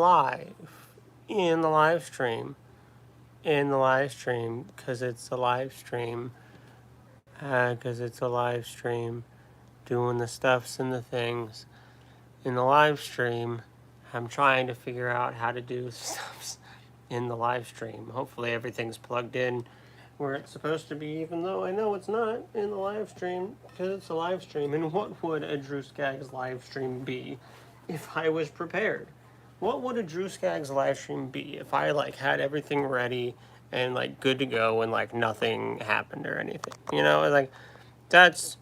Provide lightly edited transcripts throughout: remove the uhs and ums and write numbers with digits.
live in the live stream, because it's a live stream, doing the stuffs and the things in the live stream. I'm trying to figure out how to do stuffs in the live stream. Hopefully everything's plugged in where it's supposed to be, even though I know it's not in the live stream, because it's a live stream. And what would a Drew Skaggs live stream be if I was prepared? What would a Drew Skaggs live stream be if I had everything ready and good to go and nothing happened or anything? That's,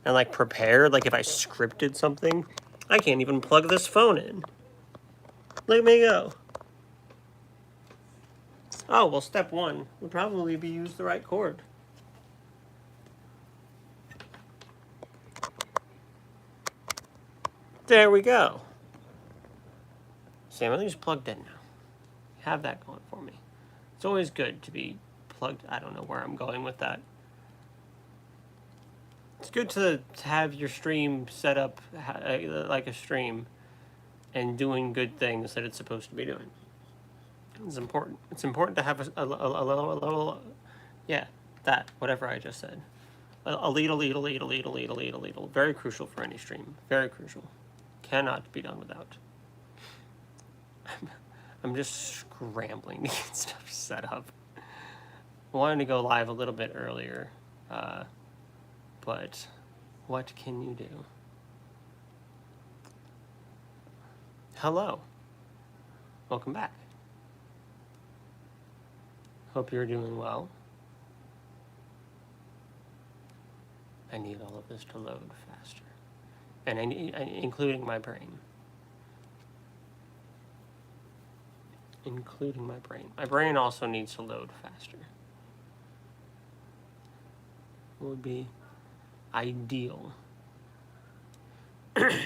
and prepared, if I scripted something. I can't even plug this phone in. Let me go. Oh, well, step one would probably be use the right cord. There we go. See, everything's plugged in now. Have that going for me. It's always good to be plugged. I don't know where I'm going with that. It's good to have your stream set up like a stream and doing good things that it's supposed to be doing. It's important. It's important to have a little, yeah, that, whatever I just said. A lead. Very crucial for any stream. Very crucial. Cannot be done without. I'm just scrambling to get stuff set up. I wanted to go live a little bit earlier, but what can you do? Hello. Welcome back. Hope you're doing well. I need all of this to load faster, and including my brain. Including my brain. My brain also needs to load faster. It would be ideal. You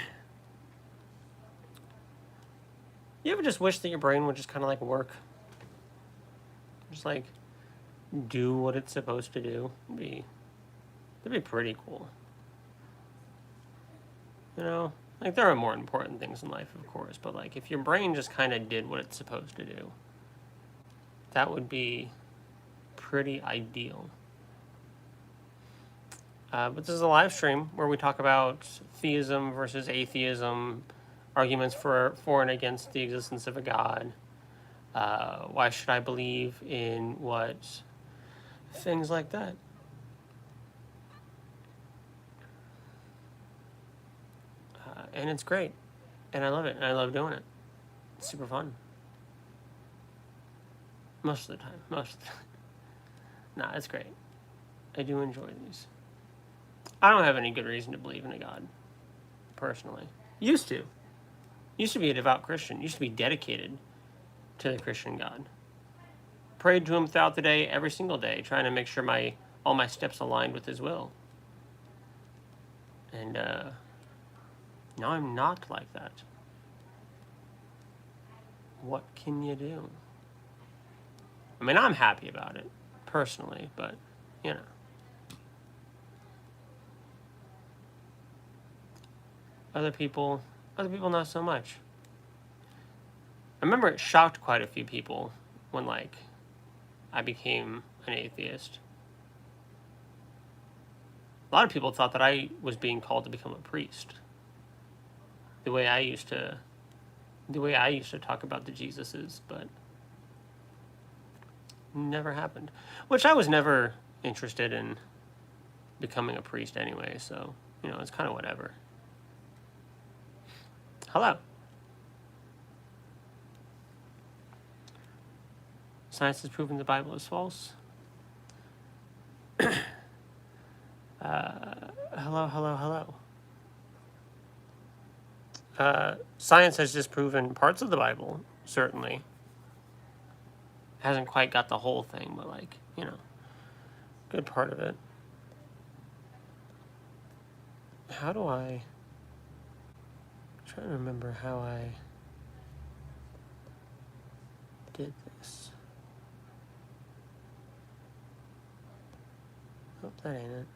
ever just wish that your brain would just kind of work? Just do what it's supposed to do? That'd be pretty cool. You know? There are more important things in life, of course, but if your brain just kind of did what it's supposed to do, that would be pretty ideal. But this is a live stream where we talk about theism versus atheism, arguments for and against the existence of a God. Why should I believe in what? Things like that. And it's great. And I love it. And I love doing it. It's super fun. Most of the time. Nah, it's great. I do enjoy these. I don't have any good reason to believe in a God, personally. Used to be a devout Christian. Used to be dedicated to the Christian God. Prayed to him throughout the day, every single day, trying to make sure all my steps aligned with his will. And now I'm not like that. What can you do? I mean, I'm happy about it, personally, but, Other people not so much. I remember it shocked quite a few people when, I became an atheist. A lot of people thought that I was being called to become a priest. The way I used to talk about the Jesuses, but never happened. Which I was never interested in becoming a priest anyway, so, it's kind of whatever. Hello. Science has proven the Bible is false. Hello. Science has just proven parts of the Bible, certainly. Hasn't quite got the whole thing, but good part of it. How do I'm trying to remember how I did this. Nope, that ain't it.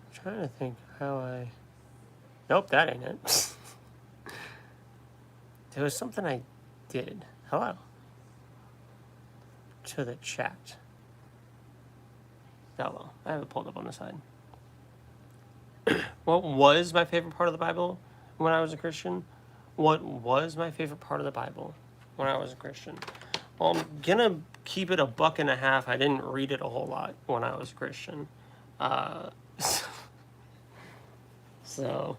I'm trying to think how I... Nope, that ain't it. There was something I did. Hello. To the chat. Hello. I have it pulled up on the side. What was my favorite part of the Bible when I was a Christian? What was my favorite part of the Bible when I was a Christian? Well, I'm gonna keep it $1.50. I didn't read it a whole lot when I was a Christian. So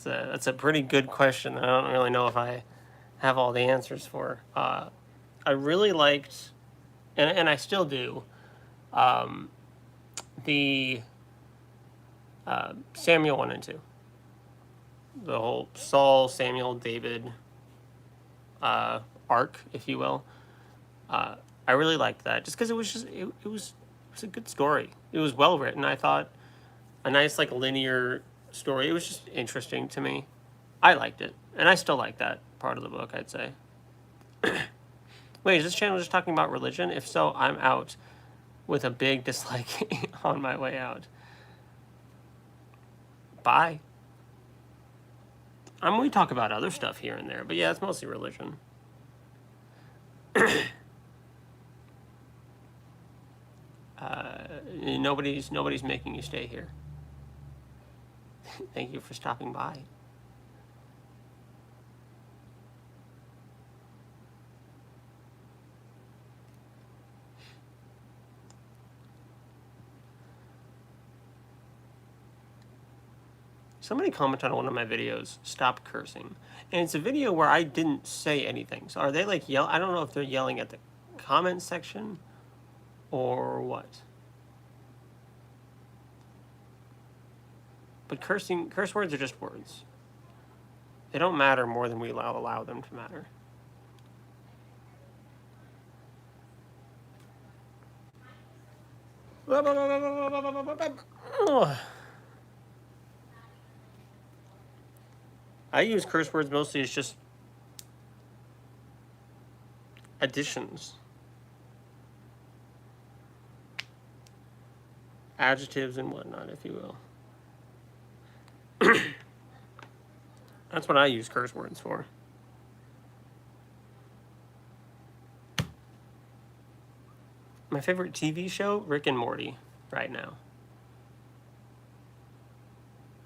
that's a pretty good question. I don't really know if I have all the answers for. I really liked, and I still do, the Samuel 1 and 2. The whole Saul, Samuel, David arc, if you will. I really liked that just because it was just it was a good story. It was well written. I thought a nice like linear story. It was just interesting to me. I liked it, and I still like that part of the book, I'd say. Wait, is this channel just talking about religion? If so, I'm out with a big dislike on my way out. Bye. We talk about other stuff here and there, but yeah, it's mostly religion. Nobody's making you stay here. Thank you for stopping by. Somebody commented on one of my videos, stop cursing. And it's a video where I didn't say anything. So are they like I don't know if they're yelling at the comment section or what. But curse words are just words. They don't matter more than we allow them to matter. I use curse words mostly as just additions. Adjectives and whatnot, if you will. That's what I use curse words for. My favorite TV show, Rick and Morty, right now.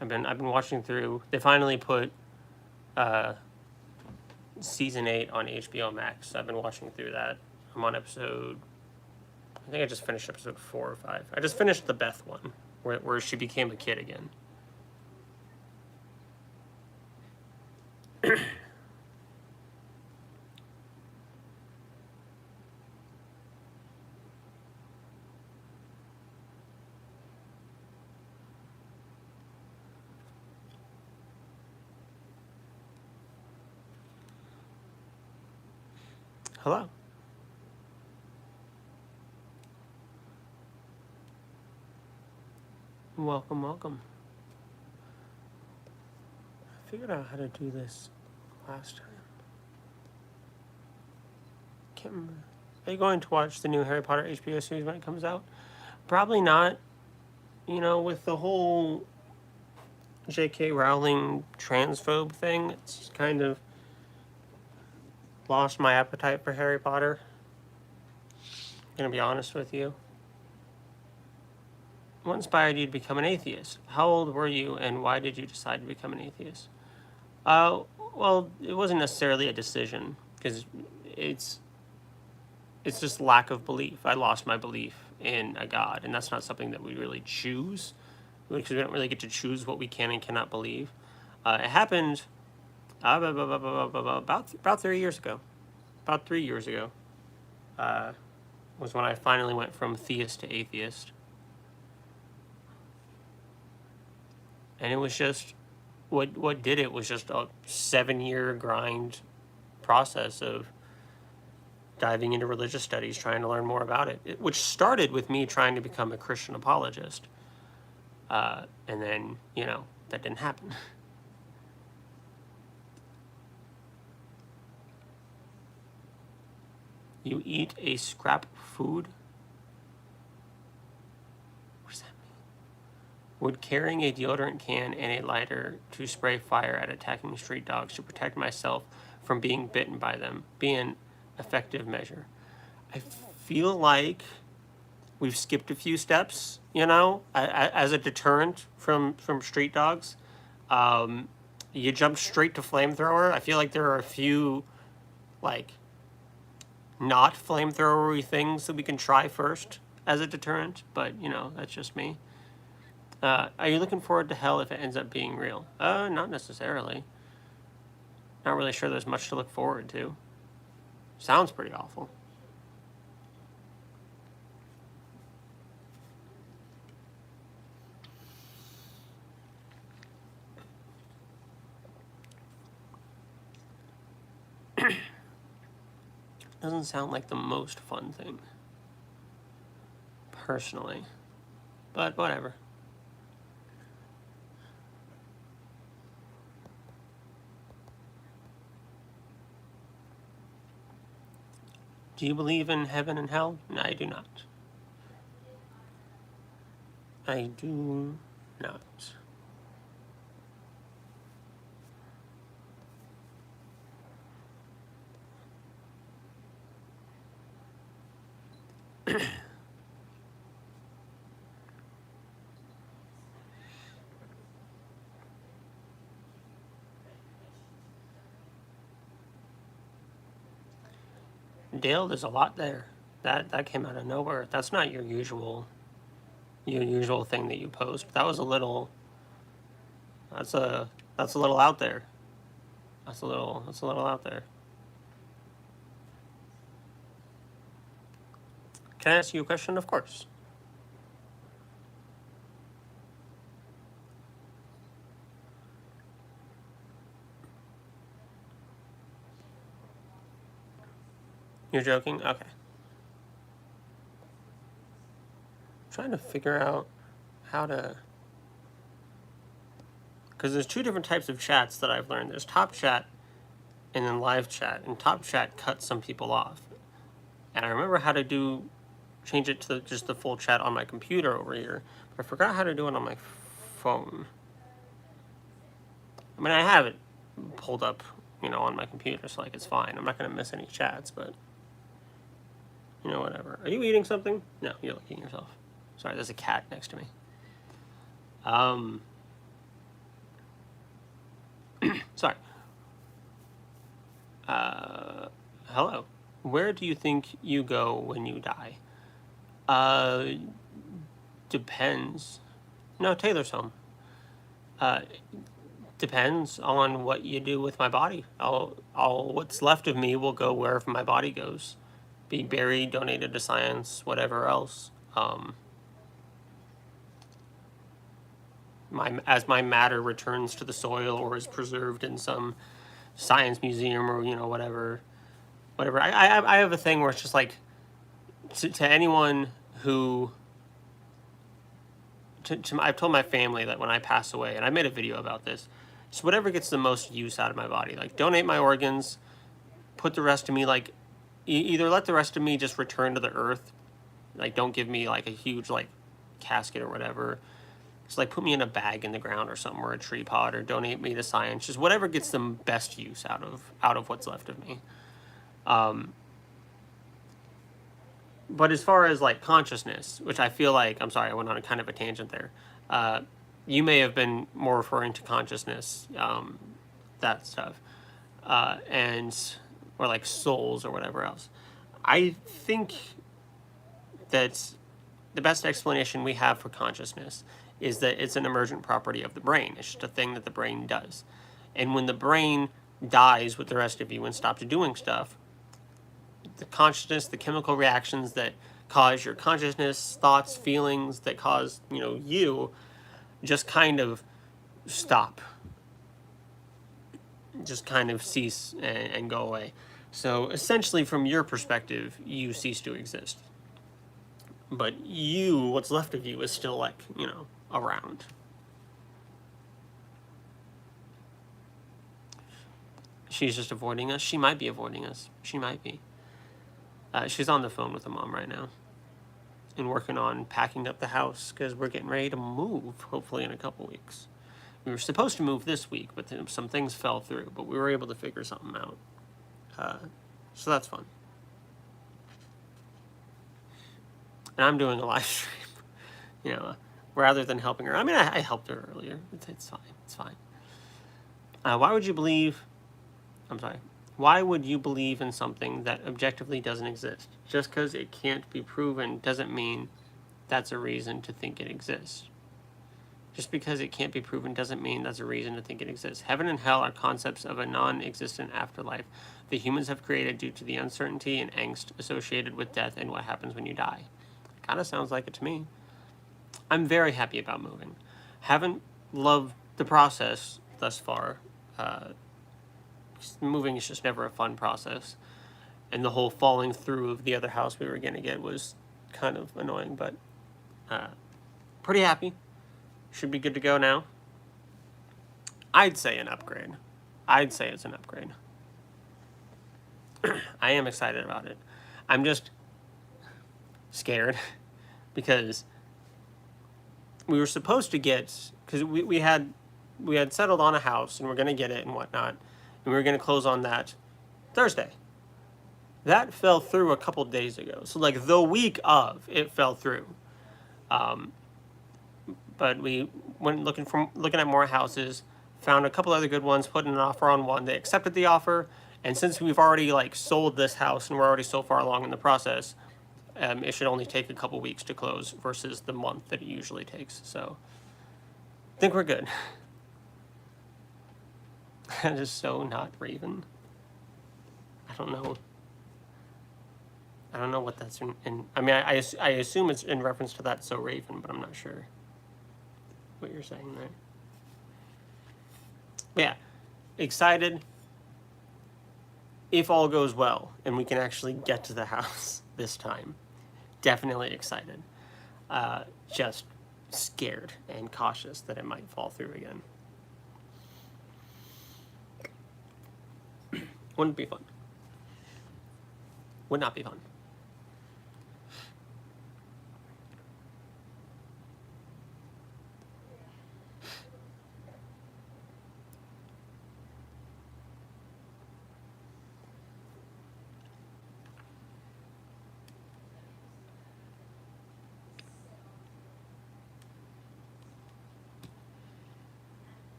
I've been watching through. They finally put season 8 on HBO Max. So I've been watching through that. I'm on episode. I think I just finished episode 4 or 5. I just finished the Beth one, where she became a kid again. Hello. Welcome, welcome. I figured out how to do this last time. Can't remember. Are you going to watch the new Harry Potter HBO series when it comes out? Probably not. You know, with the whole J.K. Rowling transphobe thing, it's kind of lost my appetite for Harry Potter. I'm gonna be honest with you. What inspired you to become an atheist? How old were you, and why did you decide to become an atheist? Well, it wasn't necessarily a decision, because it's just lack of belief. I lost my belief in a God, and that's not something that we really choose, because we don't really get to choose what we can and cannot believe. It happened about 3 years ago. About 3 years ago was when I finally went from theist to atheist. And it was just, what did it was just a 7-year grind process of diving into religious studies, trying to learn more about it, which started with me trying to become a Christian apologist. And then, that didn't happen. You eat a scrap food? What does that mean? Would carrying a deodorant can and a lighter to spray fire at attacking street dogs to protect myself from being bitten by them be an effective measure? I feel like we've skipped a few steps, as a deterrent from street dogs. You jumped straight to flamethrower. I feel like there are a few, like, not flamethrowery things that we can try first as a deterrent, but, that's just me. Are you looking forward to hell if it ends up being real? Not necessarily. Not really sure there's much to look forward to. Sounds pretty awful. Doesn't sound like the most fun thing, personally, but whatever. Do you believe in heaven and hell? No, I do not. I do not. Dale, there's a lot there. That came out of nowhere. That's not your usual thing that you post. That was a little. That's a little out there. That's a little out there. Can I ask you a question? Of course. You're joking? Okay. I'm trying to figure out how to... Because there's two different types of chats that I've learned. There's top chat and then live chat. And top chat cuts some people off. And I remember how to change it to just the full chat on my computer over here. But I forgot how to do it on my phone. I mean, I have it pulled up, on my computer, so like it's fine. I'm not going to miss any chats, but... whatever. Are you eating something? No, you're licking yourself. Sorry, there's a cat next to me. Sorry. Hello. Where do you think you go when you die? Depends. No, Taylor's home. Depends on what you do with my body. What's left of me will go wherever my body goes. Be buried, donated to science, whatever else. As my matter returns to the soil or is preserved in some science museum or whatever. I have a thing where it's just like to anyone who. I've told my family that when I pass away, and I made a video about this, just whatever gets the most use out of my body, like donate my organs, put the rest of me like. Either let the rest of me just return to the earth, like don't give me like a huge like casket or whatever. Just like put me in a bag in the ground or something, or a tree pod, or donate me to science. Just whatever gets the best use out of what's left of me. But as far as like consciousness, which I feel like, I'm sorry, I went on a kind of a tangent there. You may have been more referring to consciousness, that stuff, or like souls or whatever else. I think that the best explanation we have for consciousness is that it's an emergent property of the brain. It's just a thing that the brain does. And when the brain dies with the rest of you and stops doing stuff, the consciousness, the chemical reactions that cause your consciousness, thoughts, feelings that cause, you just kind of stop. Just kind of cease and go away. So essentially, from your perspective, you cease to exist. But what's left of you is still like, around. She's just avoiding us. She might be avoiding us. She might be. She's on the phone with the mom right now. and working on packing up the house because we're getting ready to move, hopefully in a couple weeks. We were supposed to move this week, but then some things fell through, but we were able to figure something out. So that's fun. And I'm doing a live stream, rather than helping her. I mean, I helped her earlier. It's fine. It's fine. Why would you believe in something that objectively doesn't exist? Just because it can't be proven doesn't mean that's a reason to think it exists. Just because it can't be proven doesn't mean that's a reason to think it exists. Heaven and hell are concepts of a non-existent afterlife that humans have created due to the uncertainty and angst associated with death and what happens when you die. Kind of sounds like it to me. I'm very happy about moving. Haven't loved the process thus far. Moving is just never a fun process. And the whole falling through of the other house we were going to get was kind of annoying, but pretty happy. Should be good to go now. I'd say an upgrade. I'd say it's an upgrade. I am excited about it. I'm just scared because we were supposed to get, because we had settled on a house and we're going to get it and whatnot, and we were going to close on that Thursday. That fell through a couple days ago. So like the week of, it fell through. But we went looking at more houses, found a couple other good ones, put an offer on one. They accepted the offer, and since we've already sold this house and we're already so far along in the process, it should only take a couple weeks to close versus the month that it usually takes. So I think we're good. That is so not Raven. I don't know what that's in I mean, I assume it's in reference to that So Raven, but I'm not sure what you're saying there. Yeah, excited if all goes well and we can actually get to the house this time. Definitely excited. Just scared and cautious that it might fall through again. Wouldn't be fun. Would not be fun.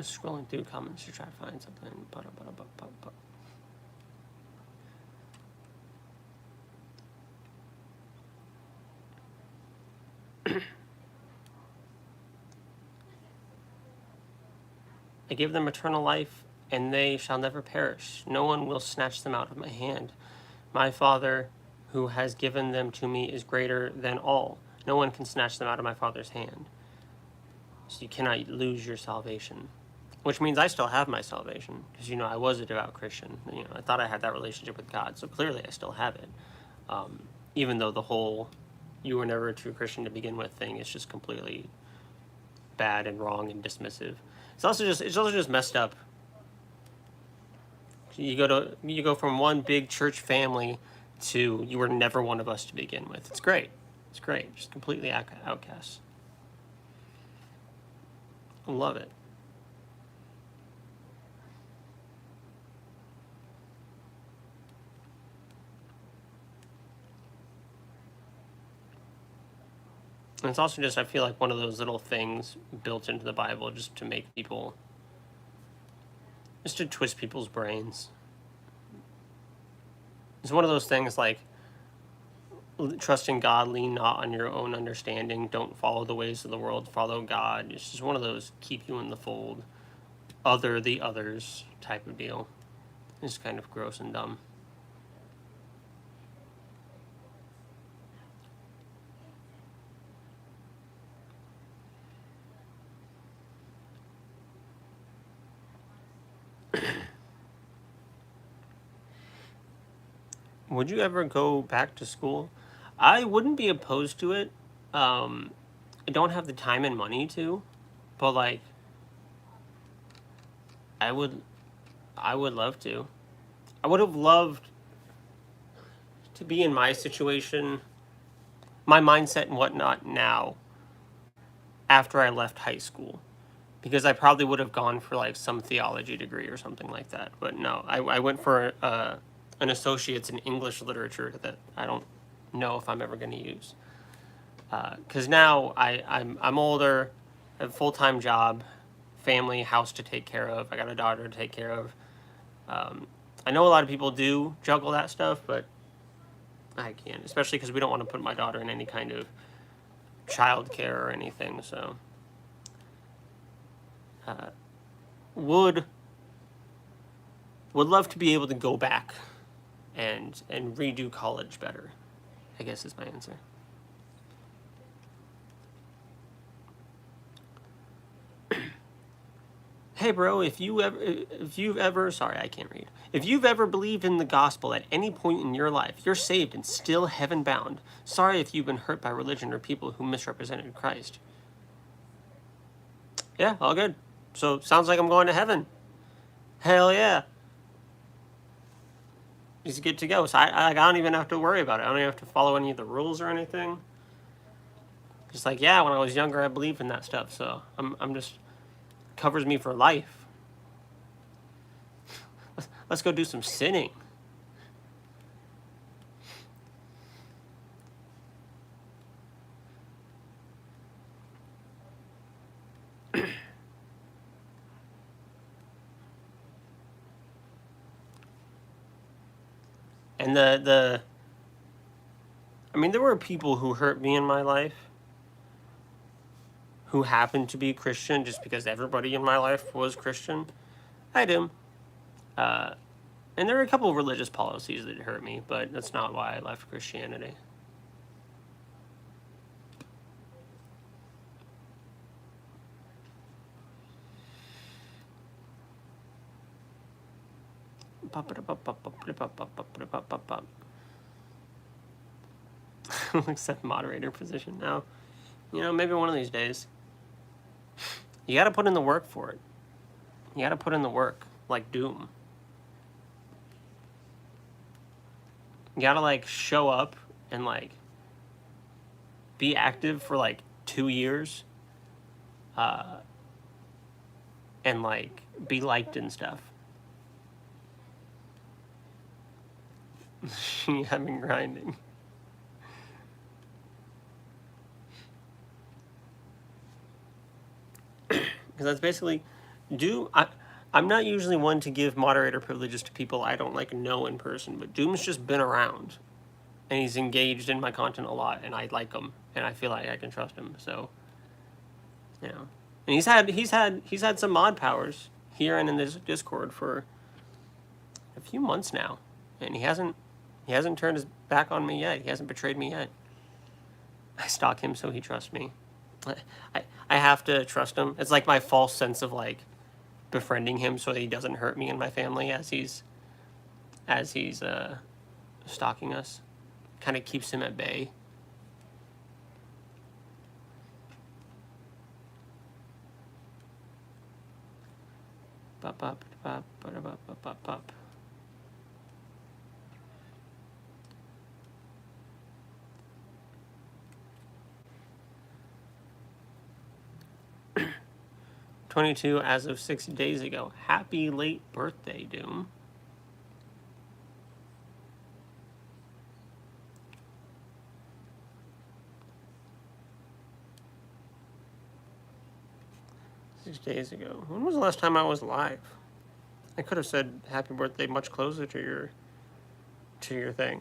Scrolling through comments to try to find something. I give them eternal life, and they shall never perish. No one will snatch them out of my hand. My Father, who has given them to me, is greater than all. No one can snatch them out of my Father's hand. So you cannot lose your salvation. Which means I still have my salvation. Because, I was a devout Christian. I thought I had that relationship with God. So clearly I still have it. Even though the whole you were never a true Christian to begin with thing is just completely bad and wrong and dismissive. It's also just messed up. You go from one big church family to you were never one of us to begin with. It's great. It's great. Just completely outcasts. I love it. And it's also just, I feel like one of those little things built into the Bible just to make people, just to twist people's brains. It's one of those things like, trust in God, lean not on your own understanding, don't follow the ways of the world, follow God. It's just one of those keep you in the fold, other the others type of deal. It's kind of gross and dumb. Would you ever go back to school? I wouldn't be opposed to it. I don't have the time and money to, but like I would I would love to. I would have loved to be in my situation, my mindset and whatnot now after I left high school. Because I probably would have gone for like some theology degree or something like that. But no, I went for an associate's in English literature that I don't know if I'm ever going to use. Because now I'm older, I have a full-time job, family, house to take care of. I got a daughter to take care of. I know a lot of people do juggle that stuff, but I can't, especially because we don't want to put my daughter in any kind of child care or anything. So would love to be able to go back and redo college better, I guess is my answer. Hey bro, if you've ever, sorry, I can't read. If you've ever believed in the gospel at any point in your life, you're saved and still heaven bound. Sorry if you've been hurt by religion or people who misrepresented Christ. Yeah, all good. So sounds like I'm going to heaven. Hell yeah. He's good to go. So I don't even have to worry about it. I don't even have to follow any of the rules or anything. Just like, yeah, when I was younger, I believed in that stuff. So I'm just, covers me for life. Let's go do some sinning. And I mean, there were people who hurt me in my life who happened to be Christian just because everybody in my life was Christian. I do. And there are a couple of religious policies that hurt me, but that's not why I left Christianity. Accept moderator position now. You know, maybe one of these days. You gotta put in the work for it. You gotta put in the work, like Doom. You gotta, like, show up and, like, be active for, like, 2 years. And, like, be liked and stuff. I've been grinding. Because that's basically I'm not usually one to give moderator privileges to people I don't like know in person, but Doom's just been around, and he's engaged in my content a lot, and I like him, and I feel like I can trust him. So, you know, and he's had some mod powers here and in this Discord for a few months now, and he hasn't turned his back on me yet. He hasn't betrayed me yet. I stalk him so he trusts me. I have to trust him. It's like my false sense of like befriending him so that he doesn't hurt me and my family as he's stalking us. Kind of keeps him at bay. Bop, bop, bop, bop, bop, bop, bop, bop. $22 as of 6 days ago. Happy late birthday, Doom. Days ago. When was the last time I was live? I could have said happy birthday much closer to your thing.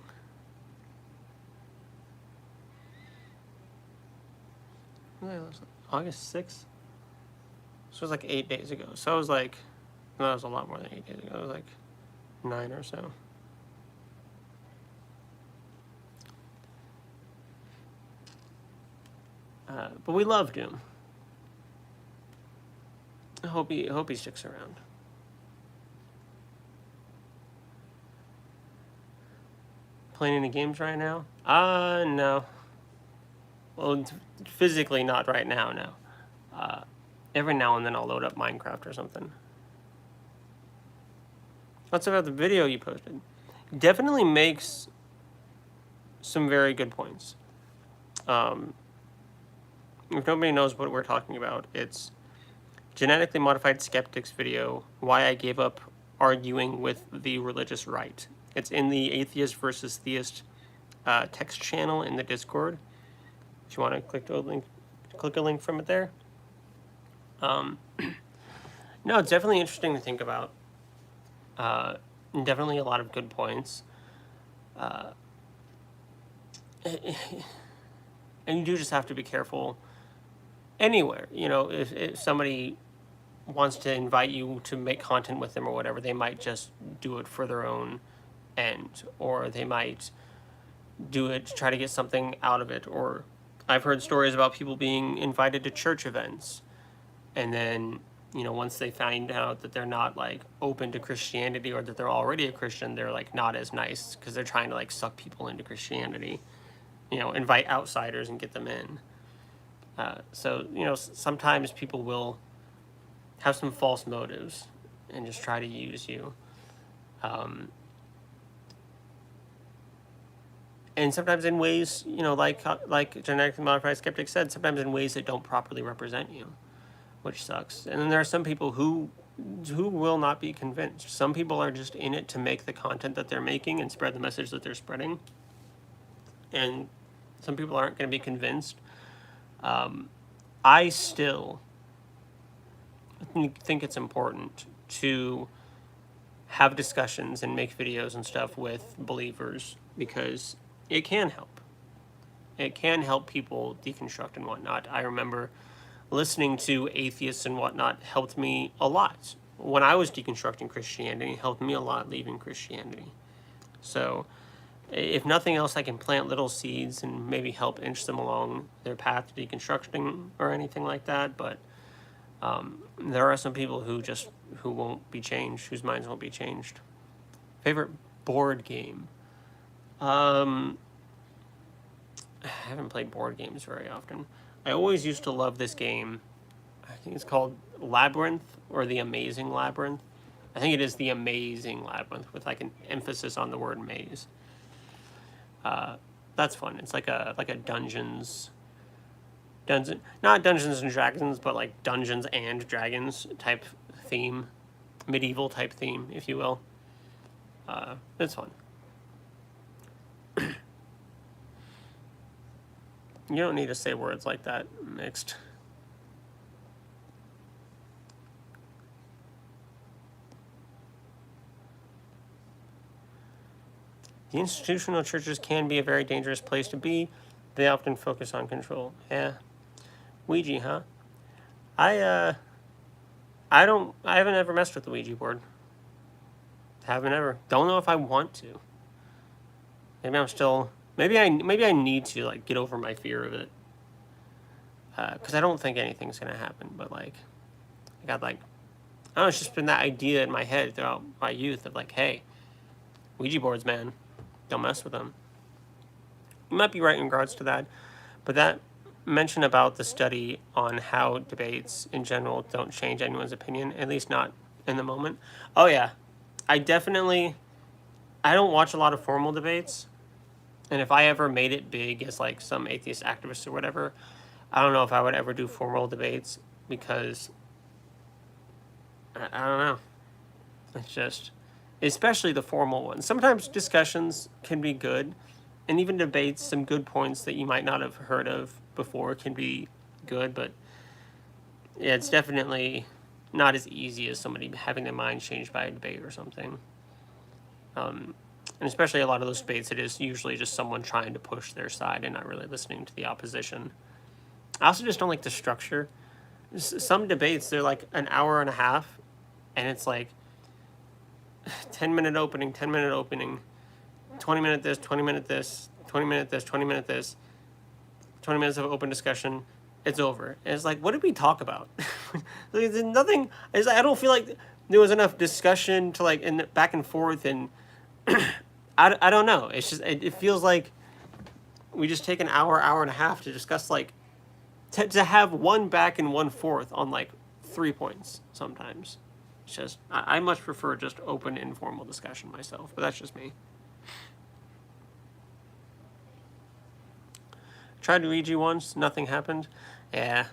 August 6th? So it was like 8 days ago. So it was like, no, it was a lot more than 8 days ago. It was like 9 or so. But we love Doom. I hope he sticks around. Playing any games right now? No. Well, physically not right now, no. Every now and then I'll load up Minecraft or something. What's about the video you posted? Definitely makes some very good points. If nobody knows what we're talking about, it's Genetically Modified Skeptics video, Why I Gave Up Arguing with the Religious Right. It's in the Atheist versus Theist text channel in the Discord. If you want to click a link from it there. No, it's definitely interesting to think about. Definitely a lot of good points. And you do just have to be careful anywhere. If somebody wants to invite you to make content with them or whatever, they might just do it for their own end, or they might do it to try to get something out of it. Or I've heard stories about people being invited to church events, and then once they find out that they're not like open to Christianity, or that they're already a Christian, they're like not as nice because they're trying to like suck people into Christianity, invite outsiders and get them in. So sometimes people will have some false motives and just try to use you. And sometimes in ways, like Genetically Modified Skeptic said, sometimes in ways that don't properly represent you, which sucks. And then there are some people who will not be convinced. Some people are just in it to make the content that they're making and spread the message that they're spreading. And some people aren't going to be convinced. I still think it's important to have discussions and make videos and stuff with believers, because it can help. It can help people deconstruct and whatnot. I remember listening to atheists and whatnot helped me a lot. When I was deconstructing Christianity, it helped me a lot leaving Christianity. So if nothing else, I can plant little seeds and maybe help inch them along their path to deconstructing or anything like that. But there are some people who won't be changed, whose minds won't be changed. Favorite board game? I haven't played board games very often. I always used to love this game. I think it's called Labyrinth, or The Amazing Labyrinth. I think it is The Amazing Labyrinth, with like an emphasis on the word maze. That's fun. It's like a not Dungeons and Dragons, but like Dungeons and Dragons type theme, medieval type theme, if you will. It's fun. You don't need to say words like that mixed. The institutional churches can be a very dangerous place to be. They often focus on control. Yeah. Ouija, huh? I haven't ever messed with the Ouija board. Haven't ever. Don't know if I want to. Maybe I need to like get over my fear of it. Because I don't think anything's gonna happen. But like, I got like, I don't know, it's just been that idea in my head throughout my youth of like, hey, Ouija boards, man, don't mess with them. You might be right in regards to that, but that mention about the study on how debates in general don't change anyone's opinion, at least not in the moment. Oh yeah, I don't watch a lot of formal debates, and if I ever made it big as like some atheist activist or whatever, I don't know if I would ever do formal debates, because I don't know. It's just, especially the formal ones. Sometimes discussions can be good, and even debates, some good points that you might not have heard of before can be good, but yeah, it's definitely not as easy as somebody having their mind changed by a debate or something. And especially a lot of those debates, it is usually just someone trying to push their side and not really listening to the opposition. I also just don't like the structure. Some debates, they're like an hour and a half, and it's like 10-minute opening, 10-minute opening, 20-minute this, 20-minute this, 20-minute this, 20-minute this, 20 minutes of open discussion, it's over. And it's like, what did we talk about? There's nothing. I don't feel like there was enough discussion to like, and back and forth, and I don't know. It's just, it feels like we just take an hour, hour and a half to discuss, like, to have one back and one forth on, like, 3 points sometimes. It's just, I much prefer just open, informal discussion myself, but that's just me. Tried to read you once, nothing happened. Yeah.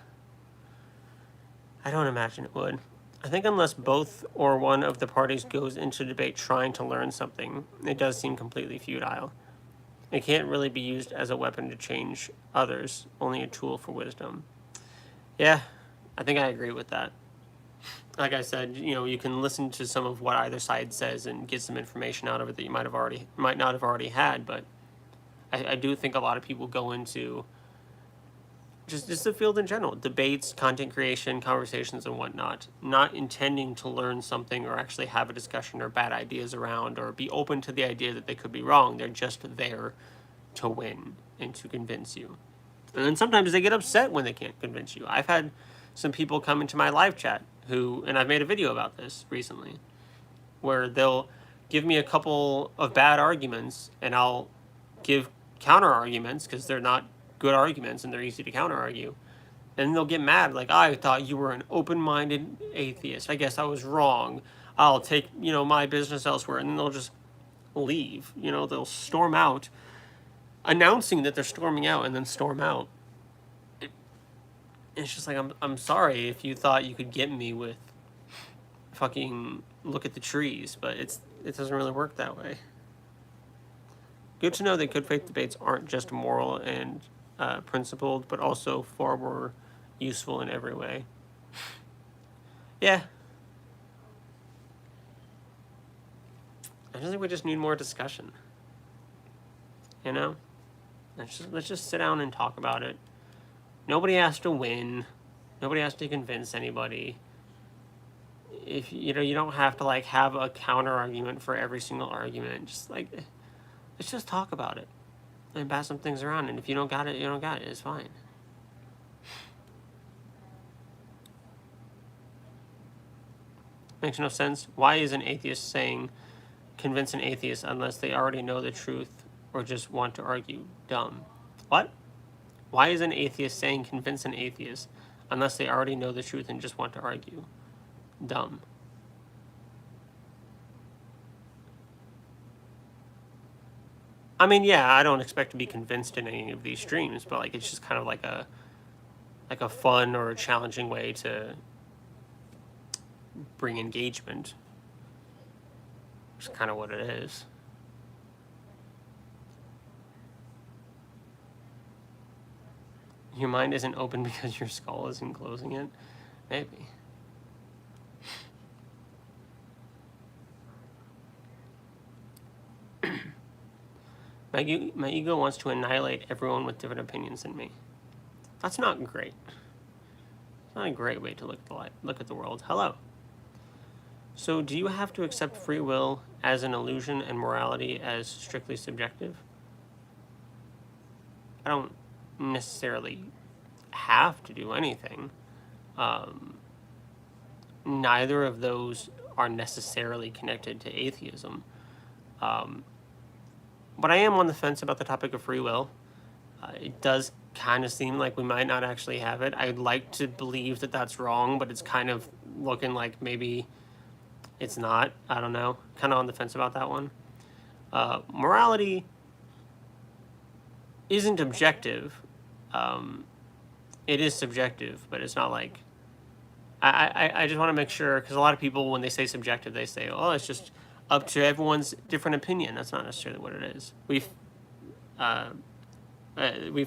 I don't imagine it would. I think unless both or one of the parties goes into debate trying to learn something, it does seem completely futile. It can't really be used as a weapon to change others, only a tool for wisdom. Yeah, I think I agree with that. Like I said, you can listen to some of what either side says and get some information out of it that you might not have already had, but I do think a lot of people go into just the field in general, debates, content creation, conversations, and whatnot, not intending to learn something or actually have a discussion or bad ideas around or be open to the idea that they could be wrong. They're just there to win and to convince you. And then sometimes they get upset when they can't convince you. I've had some people come into my live chat and I've made a video about this recently, where they'll give me a couple of bad arguments and I'll give counter arguments because they're not good arguments and they're easy to counter argue. And they'll get mad, like, I thought you were an open-minded atheist. I guess I was wrong. I'll take, my business elsewhere. And then they'll just leave. They'll storm out, announcing that they're storming out, and then storm out. It's just like, I'm sorry if you thought you could get me with fucking look at the trees, but it doesn't really work that way. Good to know that good faith debates aren't just moral and principled, but also far more useful in every way. Yeah. I just think we just need more discussion. Let's just sit down and talk about it. Nobody has to win. Nobody has to convince anybody. If you don't have to like have a counter argument for every single argument. Just like, let's just talk about it and pass some things around. And if you don't got it, you don't got it. It's fine. Makes no sense. Why is an atheist saying convince an atheist unless they already know the truth or just want to argue? Dumb. What? Why is an atheist saying convince an atheist unless they already know the truth and just want to argue? Dumb. I mean, yeah, I don't expect to be convinced in any of these streams, but like it's just kind of like a fun or a challenging way to bring engagement. It's kind of what it is. Your mind isn't open because your skull isn't closing it? Maybe. My ego wants to annihilate everyone with different opinions than me. That's not great. It's not a great way to look at the world. Hello. So, do you have to accept free will as an illusion and morality as strictly subjective? I don't necessarily have to do anything. Neither of those are necessarily connected to atheism. But I am on the fence about the topic of free will. It does kind of seem like we might not actually have it. I'd like to believe that that's wrong, but it's kind of looking like maybe it's not. I don't know. Kind of on the fence about that one. Morality isn't objective. It is subjective, but it's not like... I just want to make sure, because a lot of people, when they say subjective, they say, oh, it's just up to everyone's different opinion. That's not necessarily what it is. We've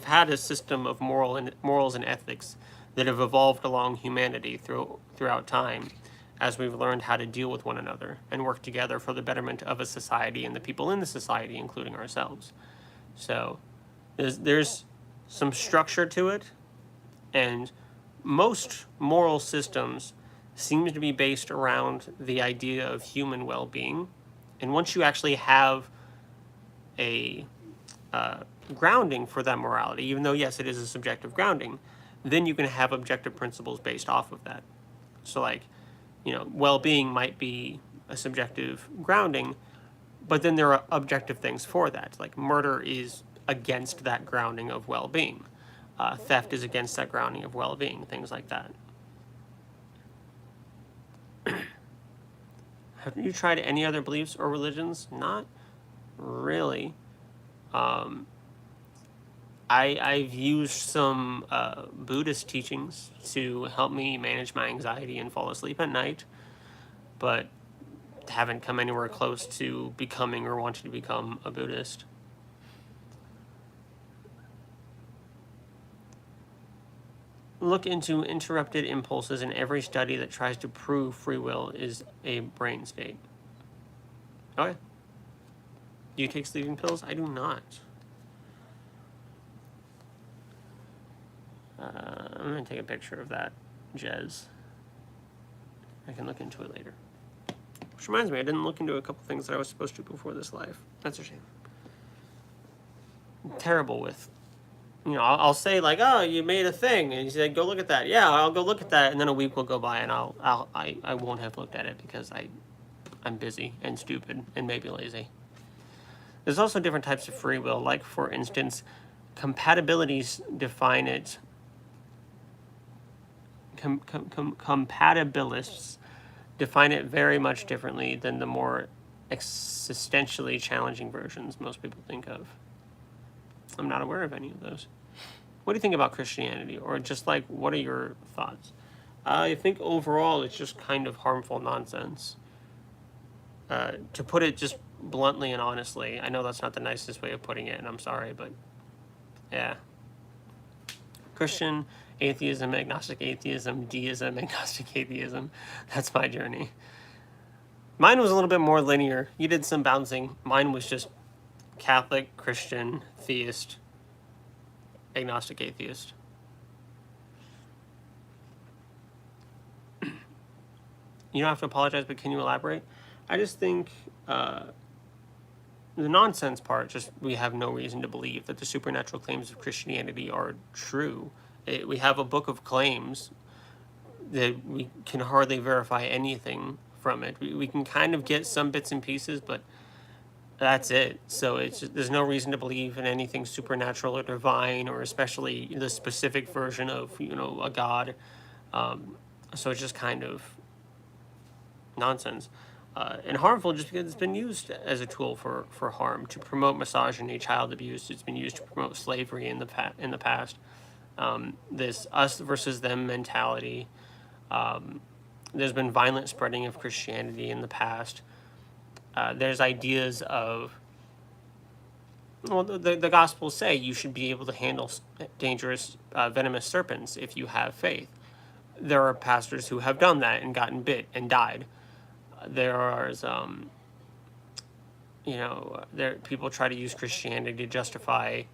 had a system of morals and ethics that have evolved along humanity throughout time as we've learned how to deal with one another and work together for the betterment of a society and the people in the society, including ourselves. So there's some structure to it, and most moral systems seem to be based around the idea of human well-being. And once you actually have a grounding for that morality, even though, yes, it is a subjective grounding, then you can have objective principles based off of that. So, like, well-being might be a subjective grounding, But then there are objective things for that. Like murder is against that grounding of well-being. Theft is against that grounding of well-being, things like that. Have you tried any other beliefs or religions? Not really. I've used some Buddhist teachings to help me manage my anxiety and fall asleep at night, but haven't come anywhere close to becoming or wanting to become a Buddhist. Look into interrupted impulses in every study that tries to prove free will is a brain state. Okay. Do you take sleeping pills? I do not. I'm going to take a picture of that, Jez. I can look into it later. Which reminds me, I didn't look into a couple things that I was supposed to before this live. That's a shame. I'm terrible with, I'll say like, oh, you made a thing, and you say, go look at that. Yeah, I'll go look at that, and then a week will go by, and I won't have looked at it because I'm busy and stupid and maybe lazy. There's also different types of free will, like for instance, compatibilities define it. Compatibilists define it very much differently than the more existentially challenging versions most people think of. I'm not aware of any of those. What do you think about Christianity? Or just like, what are your thoughts? I think overall it's just kind of harmful nonsense. To put it just bluntly and honestly, I know that's not the nicest way of putting it, and I'm sorry, but yeah. Christian atheism, agnostic atheism, deism, agnostic atheism. That's my journey. Mine was a little bit more linear. You did some bouncing. Mine was just Catholic, Christian, theist, agnostic atheist. You don't have to apologize, but can you elaborate? I just think the nonsense part, just we have no reason to believe that the supernatural claims of Christianity are true. We have a book of claims that we can hardly verify anything from it. We can kind of get some bits and pieces, but that's it. So there's no reason to believe in anything supernatural or divine, or especially the specific version of a god. So it's just kind of nonsense. And harmful just because it's been used as a tool for harm, to promote misogyny, child abuse. It's been used to promote slavery in the past. This us versus them mentality. There's been violent spreading of Christianity in the past. There's ideas of, well, the Gospels say you should be able to handle dangerous, venomous serpents if you have faith. There are pastors who have done that and gotten bit and died. There's, people try to use Christianity to justify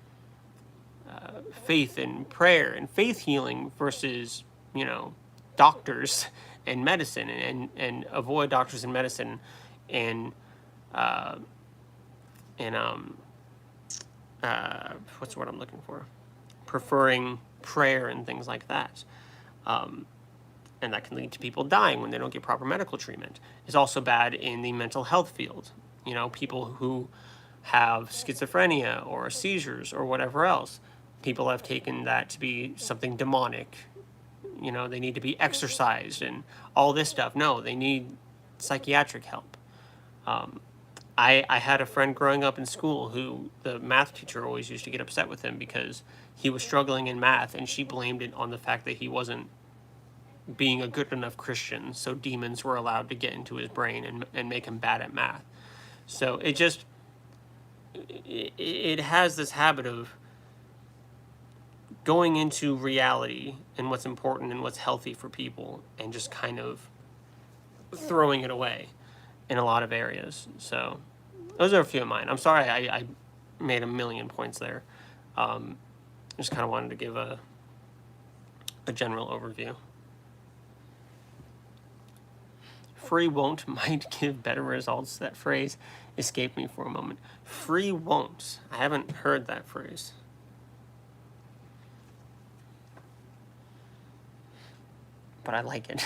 faith and prayer and faith healing versus, doctors and medicine, and avoid doctors and medicine, and what's the word I'm looking for? Preferring prayer and things like that. And that can lead to people dying when they don't get proper medical treatment. It's also bad in the mental health field. People who have schizophrenia or seizures or whatever else, people have taken that to be something demonic. They need to be exorcised and all this stuff. No, they need psychiatric help. I had a friend growing up in school who the math teacher always used to get upset with him because he was struggling in math, and she blamed it on the fact that he wasn't being a good enough Christian, so demons were allowed to get into his brain and make him bad at math. So it has this habit of going into reality and what's important and what's healthy for people and just kind of throwing it away in a lot of areas. So those are a few of mine. I'm sorry I made a million points there. Just kind of wanted to give a general overview. Free won't might give better results. That phrase escaped me for a moment. Free won't. I haven't heard that phrase. But I like it.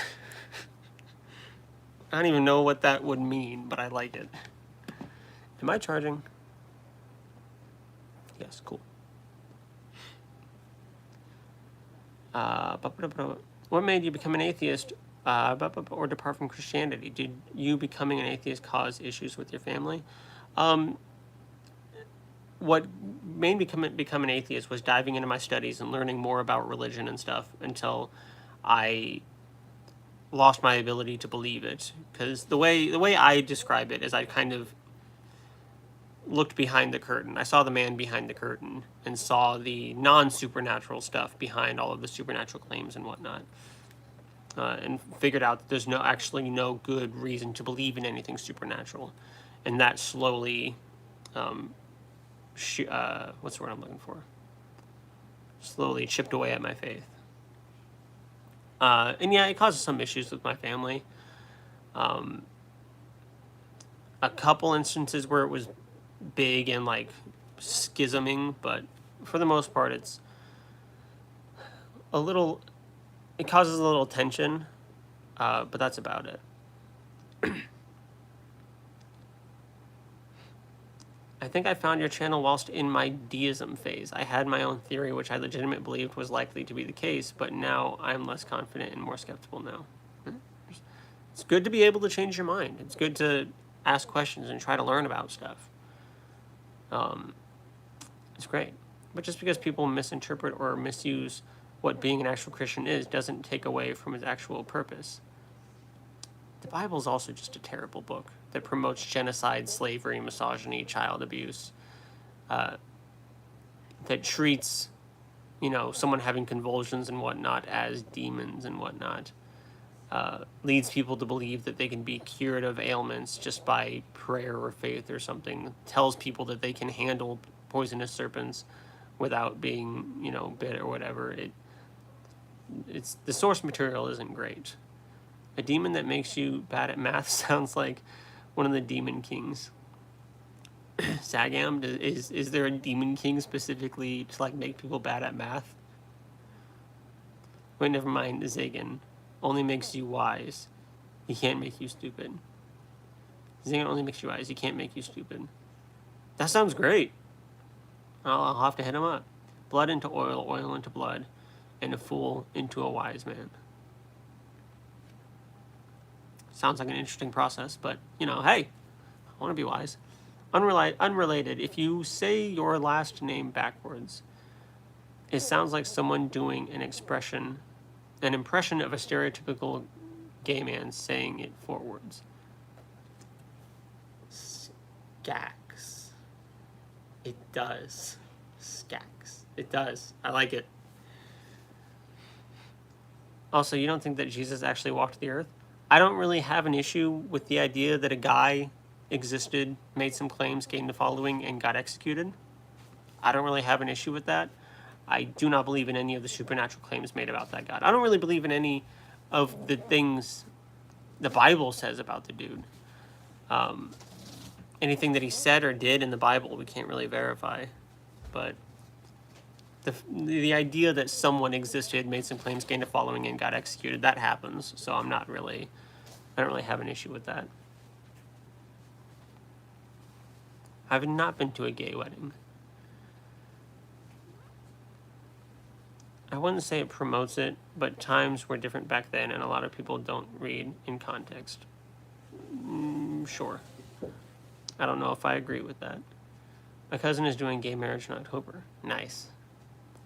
I don't even know what that would mean, but I like it. Am I charging? Yes, cool. What made you become an atheist or depart from Christianity? Did you becoming an atheist cause issues with your family? What made me become an atheist was diving into my studies and learning more about religion and stuff until I lost my ability to believe it. Because the way I describe it is I kind of looked behind the curtain. I saw the man behind the curtain and saw the non-supernatural stuff behind all of the supernatural claims and whatnot. And figured out that there's no good reason to believe in anything supernatural. And that slowly, what's the word I'm looking for? Slowly chipped away at my faith. And yeah, it causes some issues with my family. A couple instances where it was big and like schisming, but for the most part, it causes a little tension, but that's about it. I think I found your channel whilst in my deism phase. I had my own theory, which I legitimately believed was likely to be the case, but now I'm less confident and more skeptical now. It's good to be able to change your mind. It's good to ask questions and try to learn about stuff. It's great. But just because people misinterpret or misuse what being an actual Christian is doesn't take away from its actual purpose. The Bible is also just a terrible book that promotes genocide, slavery, misogyny, child abuse, that treats, someone having convulsions and whatnot as demons and whatnot, leads people to believe that they can be cured of ailments just by prayer or faith or something, tells people that they can handle poisonous serpents without being, bit or whatever. It's the source material isn't great. A demon that makes you bad at math sounds like one of the demon kings. Sagam, is there a demon king specifically to like make people bad at math? Wait, never mind. Zagan only makes you wise. He can't make you stupid. Zagan only makes you wise. He can't make you stupid. That sounds great. I'll have to hit him up. Blood into oil, oil into blood, and a fool into a wise man. Sounds like an interesting process, but, hey, I want to be wise. Unrelated, if you say your last name backwards, it sounds like someone doing an impression of a stereotypical gay man saying it forwards. Skax. It does. Skax. It does. I like it. Also, you don't think that Jesus actually walked the earth? I don't really have an issue with the idea that a guy existed, made some claims, gained a following, and got executed. I don't really have an issue with that. I do not believe in any of the supernatural claims made about that God. I don't really believe in any of the things the Bible says about the dude. Anything that he said or did in the Bible, we can't really verify. But the idea that someone existed, made some claims, gained a following, and got executed, that happens. So I don't really have an issue with that. I've not been to a gay wedding. I wouldn't say it promotes it, but times were different back then, and a lot of people don't read in context. Sure. I don't know if I agree with that. My cousin is doing gay marriage in October. Nice.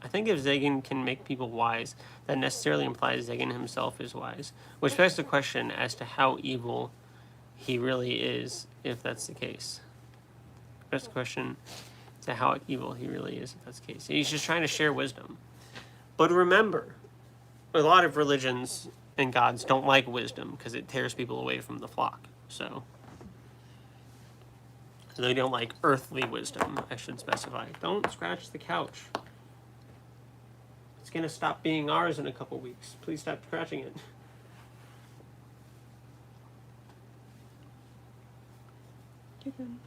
I think if Zagan can make people wise, that necessarily implies Zagan himself is wise, which begs the question as to how evil he really is, if that's the case. Begs the question to how evil he really is, if that's the case. He's just trying to share wisdom. But remember, a lot of religions and gods don't like wisdom because it tears people away from the flock. So they don't like earthly wisdom, I should specify. Don't scratch the couch. It's going to stop being ours in a couple weeks. Please stop scratching it. Kitten.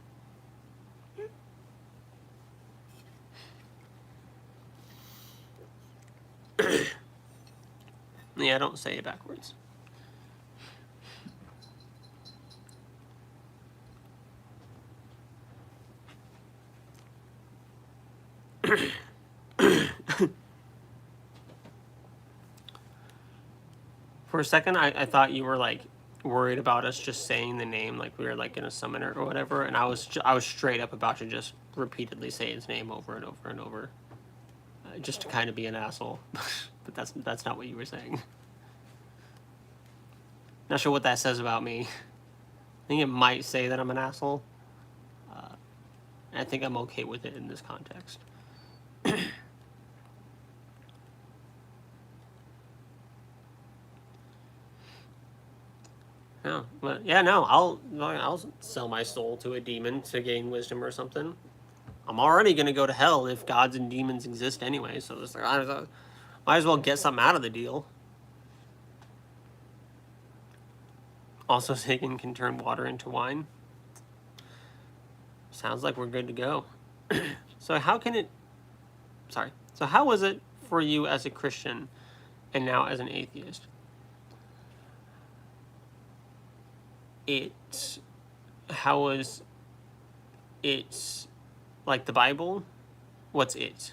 Yeah, don't say it backwards. For a second, I thought you were like worried about us just saying the name, like we were like in a summoner or whatever, and I was straight up about to just repeatedly say his name over and over and over, just to kind of be an asshole. But that's not what you were saying. Not sure what that says about me. I think it might say that I'm an asshole. I think I'm okay with it in this context. Yeah, but yeah, no, I'll sell my soul to a demon to gain wisdom or something. I'm already gonna go to hell if gods and demons exist anyway, so it's like, might as well get something out of the deal. Also, Satan can turn water into wine. Sounds like we're good to go. So how can it? Sorry. So how was it for you as a Christian, and now as an atheist? How was it like the Bible? What's it?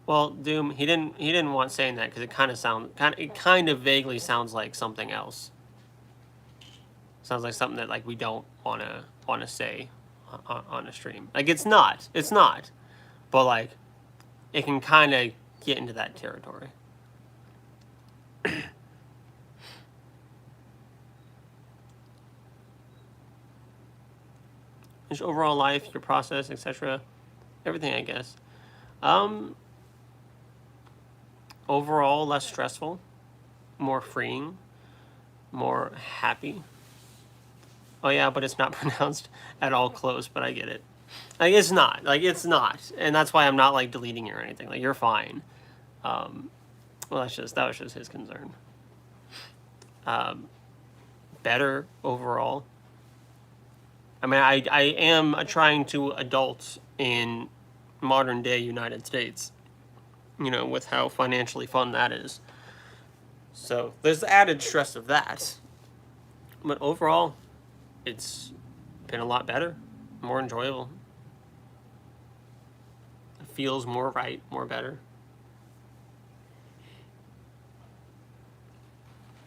Well, Doom, he didn't want saying that because it kind of vaguely sounds like something else. Sounds like something that like we don't wanna say on a stream. Like it's not, but like it can kind of get into that territory. Just overall life, your process, etc. Everything, I guess. Overall, less stressful, more freeing, more happy. Oh yeah, but it's not pronounced at all close, but I get it. Like it's not. And that's why I'm not like deleting you or anything. Like you're fine. Well, that was just his concern. Better overall. I mean, I am trying to adult in modern day United States, with how financially fun that is. So there's the added stress of that. But overall, it's been a lot better, more enjoyable. It feels more right, more better.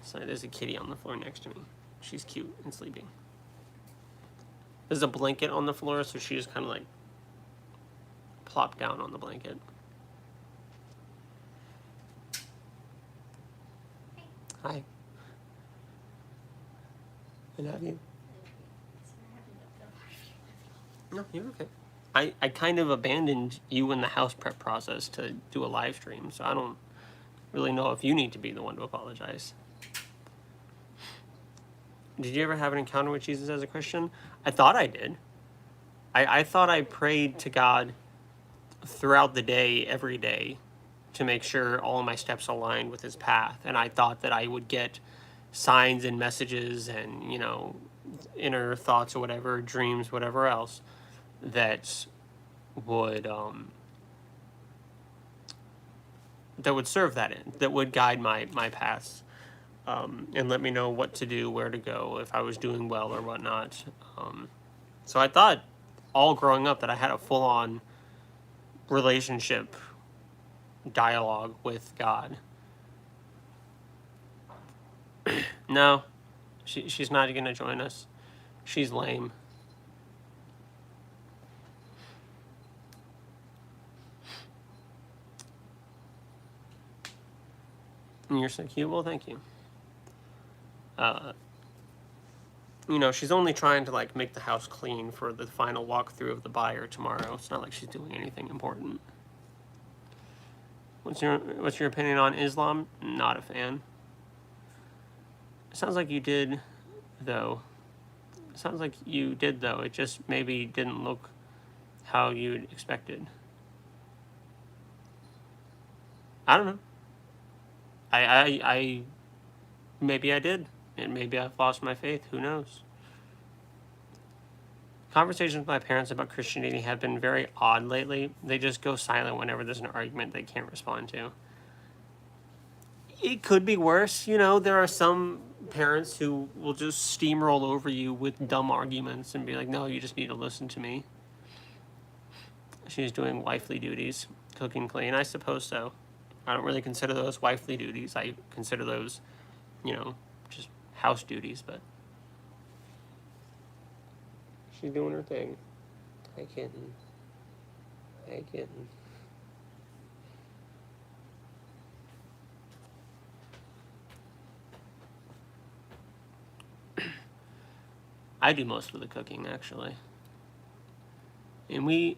So there's a kitty on the floor next to me. She's cute and sleeping. There's a blanket on the floor, so she just kind of like plopped down on the blanket. Hi. Can I have you? No, you're okay. I kind of abandoned you in the house prep process to do a live stream, so I don't really know if you need to be the one to apologize. Did you ever have an encounter with Jesus as a Christian? I thought I did. I thought I prayed to God throughout the day, every day, to make sure all of my steps aligned with his path. And I thought that I would get signs and messages and, inner thoughts or whatever, dreams, whatever else, that would serve that end, that would guide my paths. And let me know what to do, where to go, if I was doing well or whatnot. So I thought all growing up that I had a full-on relationship dialogue with God. No, she's not going to join us. She's lame. And you're so cute. Well, thank you. She's only trying to like make the house clean for the final walkthrough of the buyer tomorrow. It's not like she's doing anything important. What's your opinion on Islam? Not a fan. It sounds like you did, though. It just maybe didn't look how you'd expected. I don't know. I maybe I did. And maybe I've lost my faith. Who knows? Conversations with my parents about Christianity have been very odd lately. They just go silent whenever there's an argument they can't respond to. It could be worse. There are some parents who will just steamroll over you with dumb arguments and be like, no, you just need to listen to me. She's doing wifely duties, cooking, clean. I suppose so. I don't really consider those wifely duties. I consider those, just house duties, but she's doing her thing. Hi, kitten. Hi, kitten. I do most of the cooking, actually. And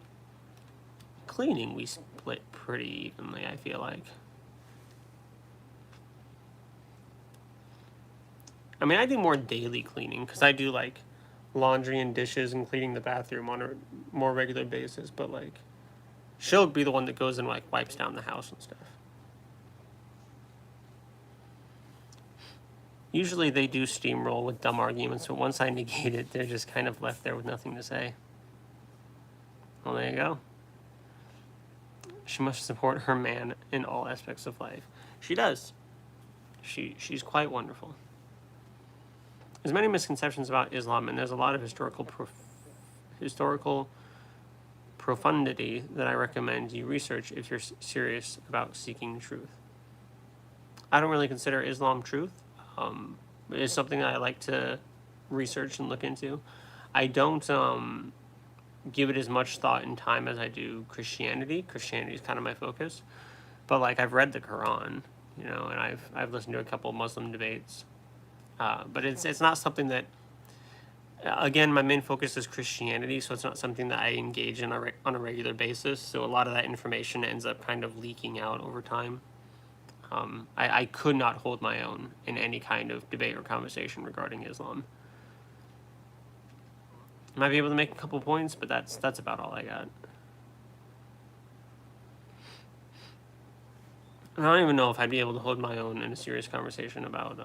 cleaning, we split pretty evenly, I feel like. I mean, I do more daily cleaning, because I do, like, laundry and dishes and cleaning the bathroom on a more regular basis, but, like, she'll be the one that goes and, like, wipes down the house and stuff. Usually they do steamroll with dumb arguments, but once I negate it, they're just kind of left there with nothing to say. Well, there you go. She must support her man in all aspects of life. She does. She's quite wonderful. There's many misconceptions about Islam, and there's a lot of historical profundity that I recommend you research if you're serious about seeking truth. I don't really consider Islam truth. It's something that I like to research and look into. I don't give it as much thought and time as I do Christianity. Christianity is kind of my focus. But, like, I've read the Quran, and I've listened to a couple of Muslim debates. But it's not something that, again, my main focus is Christianity, so it's not something that I engage in on a regular basis. So a lot of that information ends up kind of leaking out over time. I could not hold my own in any kind of debate or conversation regarding Islam. I might be able to make a couple points, but that's about all I got. And I don't even know if I'd be able to hold my own in a serious conversation about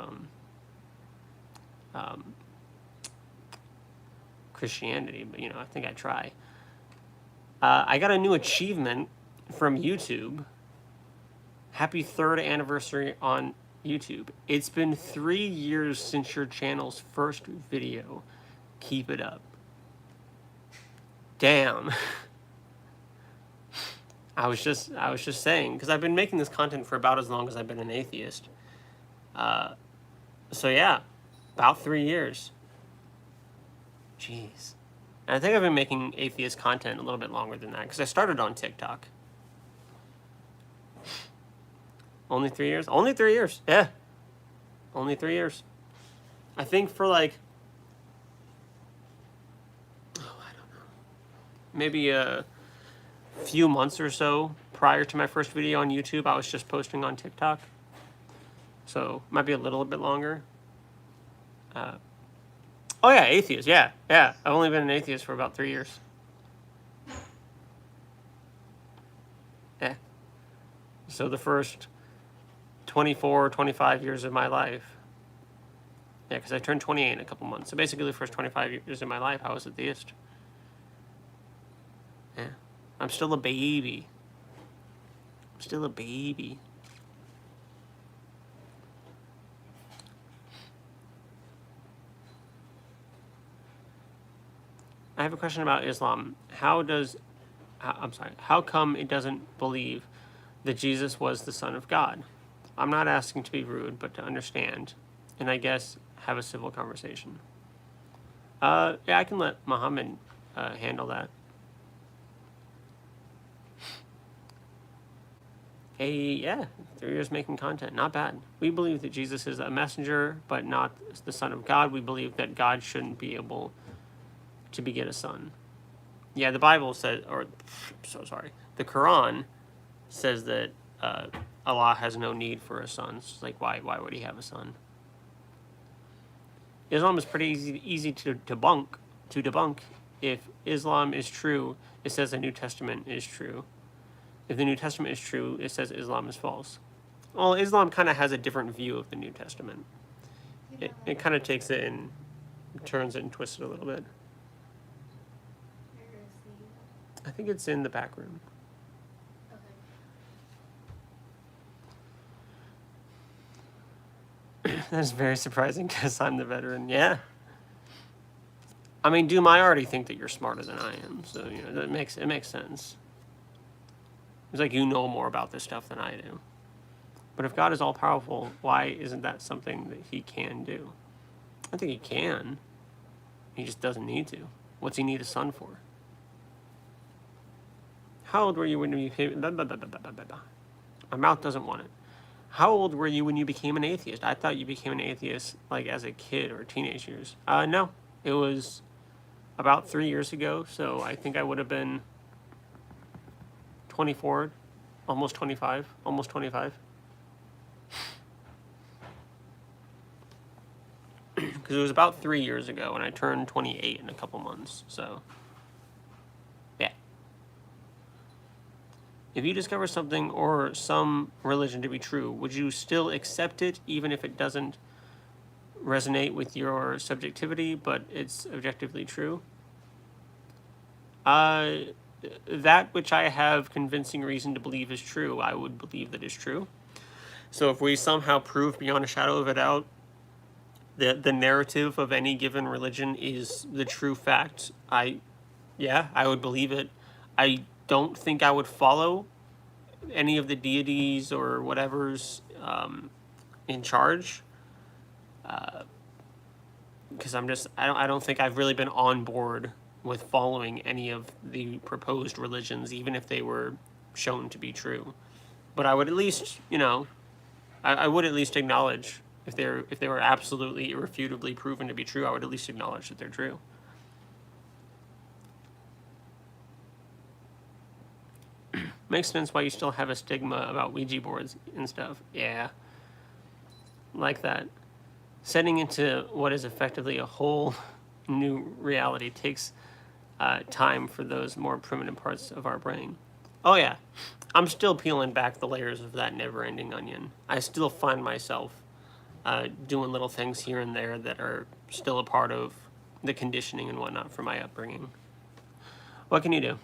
Christianity, but I think I'd try. I got a new achievement from YouTube. Happy 3rd anniversary on YouTube. It's been 3 years since your channel's first video. Keep it up. Damn. I was just saying, because I've been making this content for about as long as I've been an atheist. So yeah, about 3 years. Jeez. And I think I've been making atheist content a little bit longer than that, because I started on TikTok. Only 3 years? Only 3 years, yeah. Only 3 years. I think for like, I don't know, maybe a few months or so prior to my first video on YouTube, I was just posting on TikTok. So, might be a little bit longer. Oh yeah, atheist, yeah. I've only been an atheist for about 3 years. Yeah. So the first 24, 25 years of my life. Yeah, because I turned 28 in a couple months. So basically the first 25 years of my life, I was a theist. Yeah. I'm still a baby. I have a question about Islam. How come it doesn't believe that Jesus was the Son of God? I'm not asking to be rude, but to understand, and I guess have a civil conversation. Yeah, I can let Muhammad handle that. Yeah, 3 years making content, not bad. We believe that Jesus is a messenger, but not the Son of God. We believe that God shouldn't be able to beget a son. Yeah, the Bible says, the Quran says that Allah has no need for a son. It's like, why would he have a son? Islam is pretty easy to debunk. If Islam is true, it says the New Testament is true. If the New Testament is true, it says Islam is false. Well, Islam kind of has a different view of the New Testament. It kind of takes it and turns it and twists it a little bit. I think it's in the back room. Okay. That's very surprising because I'm the veteran. Yeah. I mean, Doom, I already think that you're smarter than I am, so it makes sense. It's like you know more about this stuff than I do. But if God is all-powerful, why isn't that something that he can do? I think he can. He just doesn't need to. What's he need a son for? How old were you when you became... My mouth doesn't want it. How old were you when you became an atheist? I thought you became an atheist like as a kid or teenage years. No. It was about 3 years ago, so I think I would have been 24, almost 25, almost 25. Because it was about 3 years ago, and I turned 28 in a couple months, so... yeah. If you discover something or some religion to be true, would you still accept it even if it doesn't resonate with your subjectivity, but it's objectively true? That which I have convincing reason to believe is true, I would believe that is true. So if we somehow prove beyond a shadow of a doubt that the narrative of any given religion is the true fact, I would believe it. I don't think I would follow any of the deities or whatever's in charge, because I don't think I've really been on board with following any of the proposed religions, even if they were shown to be true. But I would at least, I would at least acknowledge if they were absolutely irrefutably proven to be true. I would at least acknowledge that they're true. Makes sense why you still have a stigma about Ouija boards and stuff. Yeah. Like that. Setting into what is effectively a whole new reality takes time for those more primitive parts of our brain. Oh yeah. I'm still peeling back the layers of that never-ending onion. I still find myself doing little things here and there that are still a part of the conditioning and whatnot from my upbringing. What can you do?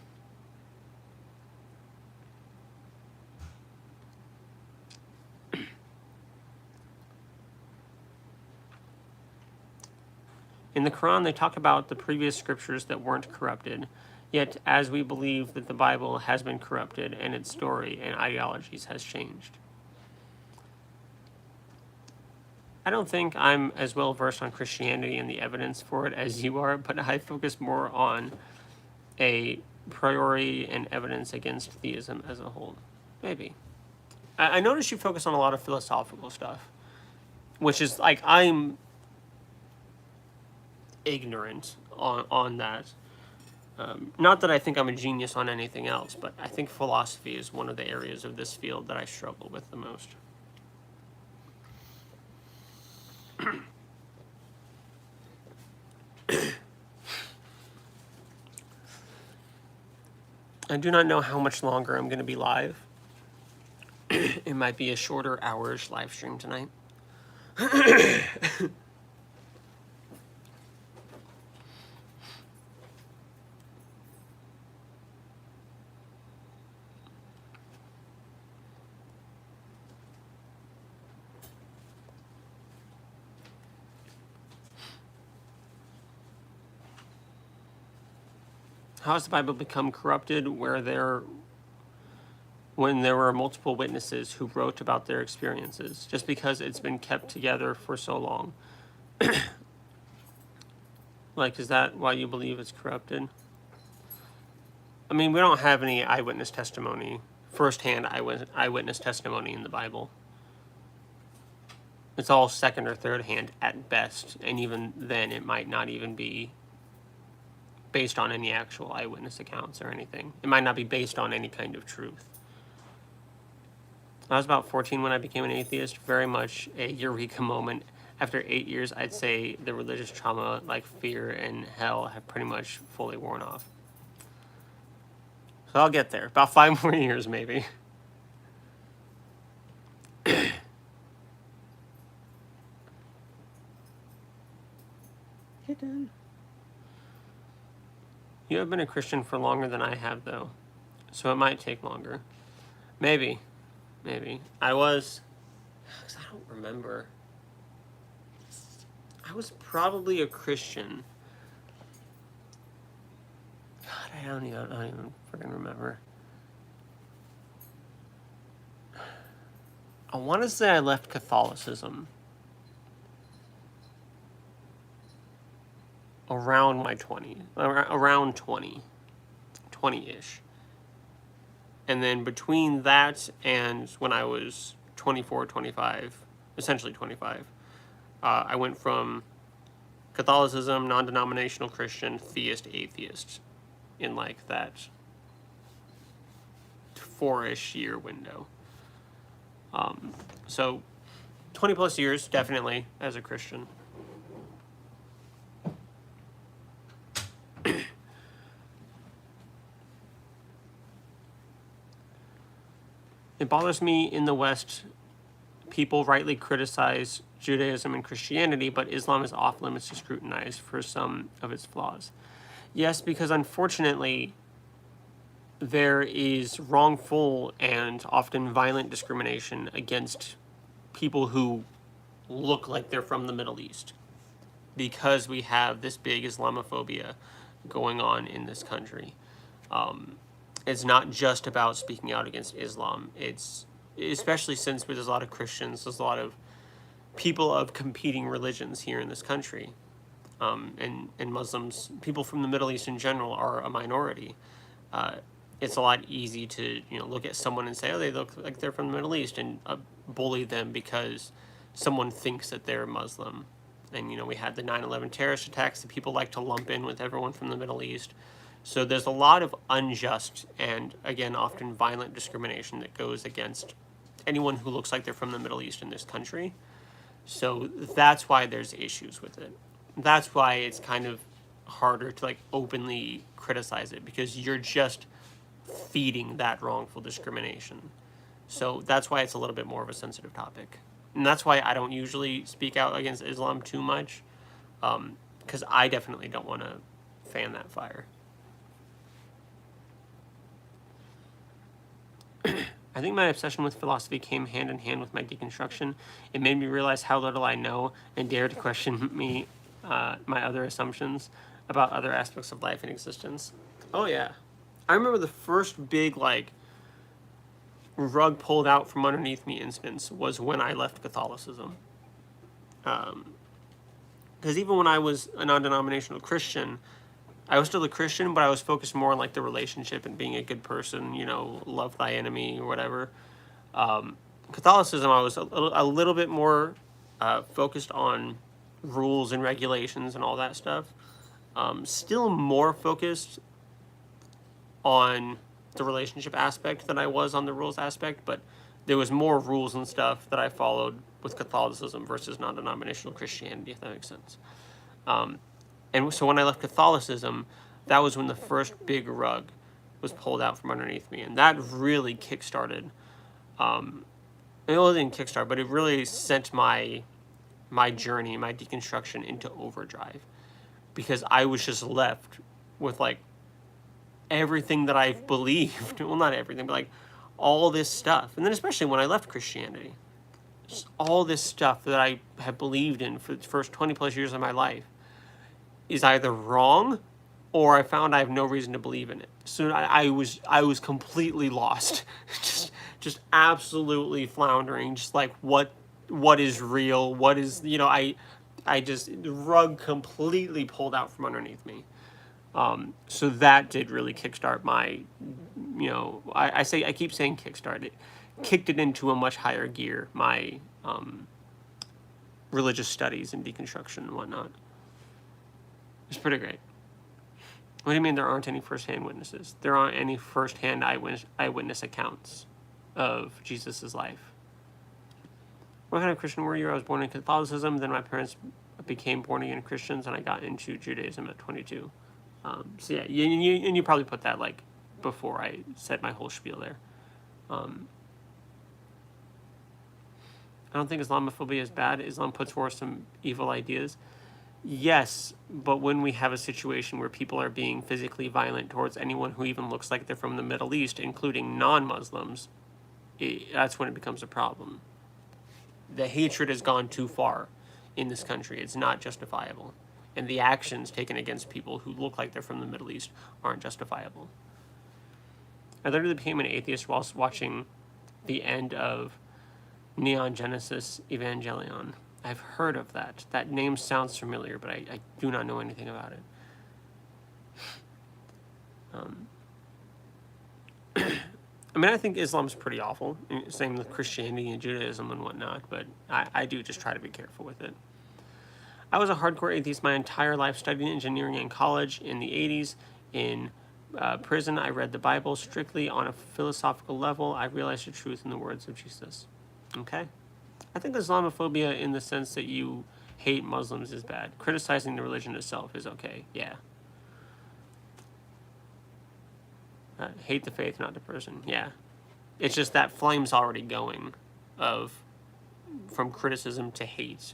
In the Quran, they talk about the previous scriptures that weren't corrupted, yet as we believe that the Bible has been corrupted and its story and ideologies has changed. I don't think I'm as well versed on Christianity and the evidence for it as you are, but I focus more on a priori and evidence against theism as a whole. Maybe. I notice you focus on a lot of philosophical stuff, which is like I'm ignorant on that. Not that I think I'm a genius on anything else, but I think philosophy is one of the areas of this field that I struggle with the most. I do not know how much longer I'm going to be live. It might be a shorter hours live stream tonight. How has the Bible become corrupted when there were multiple witnesses who wrote about their experiences, just because it's been kept together for so long? Like, is that why you believe it's corrupted? I mean, we don't have any eyewitness testimony, firsthand eyewitness testimony in the Bible. It's all second or third hand at best, and even then it might not even be based on any actual eyewitness accounts or anything. It might not be based on any kind of truth. I was about 14 when I became an atheist, very much a eureka moment. After 8 years, I'd say the religious trauma, like fear and hell, have pretty much fully worn off. So I'll get there. About 5 more years, maybe. Hidden. You have been a Christian for longer than I have, though, so it might take longer. Maybe. I was... I don't remember. I was probably a Christian. God, I don't even freaking remember. I want to say I left Catholicism around my 20s, around 20-ish. And then between that and when I was 24, 25, essentially 25, I went from Catholicism, non-denominational Christian, theist, atheist in like that 4-ish year window. So 20 plus years, definitely, as a Christian. It bothers me in the West, people rightly criticize Judaism and Christianity, but Islam is off limits to scrutinize for some of its flaws. Yes, because unfortunately, there is wrongful and often violent discrimination against people who look like they're from the Middle East, because we have this big Islamophobia going on in this country. It's not just about speaking out against Islam. It's, especially since there's a lot of Christians, there's a lot of people of competing religions here in this country. And Muslims, people from the Middle East in general, are a minority. It's a lot easy to look at someone and say, oh, they look like they're from the Middle East, and bully them because someone thinks that they're Muslim. And we had the 9/11 terrorist attacks that people like to lump in with everyone from the Middle East. So there's a lot of unjust and, again, often violent discrimination that goes against anyone who looks like they're from the Middle East in this country. So that's why there's issues with it. That's why it's kind of harder to openly criticize it, because you're just feeding that wrongful discrimination. So that's why it's a little bit more of a sensitive topic. And that's why I don't usually speak out against Islam too much, because I definitely don't want to fan that fire. I think my obsession with philosophy came hand in hand with my deconstruction. It made me realize how little I know and dare to question my other assumptions about other aspects of life and existence. Oh yeah. I remember the first big rug pulled out from underneath me instance was when I left Catholicism. Because even when I was a non-denominational Christian, I was still a Christian, but I was focused more on the relationship and being a good person, love thy enemy or whatever. Catholicism, I was a little bit more focused on rules and regulations and all that stuff. Still more focused on the relationship aspect than I was on the rules aspect, but there was more rules and stuff that I followed with Catholicism versus non-denominational Christianity, if that makes sense. And so when I left Catholicism, that was when the first big rug was pulled out from underneath me. And that really kickstarted, it didn't kickstart, but it really sent my journey, my deconstruction into overdrive. Because I was just left with everything that I've believed. Well, not everything, but all this stuff. And then especially when I left Christianity, just all this stuff that I have believed in for the first 20 plus years of my life is either wrong, or I found I have no reason to believe in it. So I was completely lost, just absolutely floundering. Just what is real? What is I just, the rug completely pulled out from underneath me. So that did really kickstart my, I keep saying kickstart it, kicked it into a much higher gear. My religious studies and deconstruction and whatnot. It's pretty great. What do you mean there aren't any first-hand witnesses? There aren't any first-hand eyewitness accounts of Jesus' life. What kind of Christian were you? I was born in Catholicism, then my parents became born-again Christians, and I got into Judaism at 22. So yeah, you probably put that before I said my whole spiel there. I don't think Islamophobia is bad. Islam puts forth some evil ideas. Yes, but when we have a situation where people are being physically violent towards anyone who even looks like they're from the Middle East, including non-Muslims, that's when it becomes a problem. The hatred has gone too far in this country. It's not justifiable. And the actions taken against people who look like they're from the Middle East aren't justifiable. I literally became an atheist whilst watching the end of Neon Genesis Evangelion. I've heard of that. That name sounds familiar, but I do not know anything about it. I mean, I think Islam's pretty awful. Same with Christianity and Judaism and whatnot, but I do just try to be careful with it. I was a hardcore atheist my entire life, studying engineering in college in the 80s. In prison, I read the Bible strictly on a philosophical level. I realized the truth in the words of Jesus. Okay? I think Islamophobia, in the sense that you hate Muslims, is bad. Criticizing the religion itself is okay. Yeah. Hate the faith, not the person. Yeah. It's just that flame's already going from criticism to hate.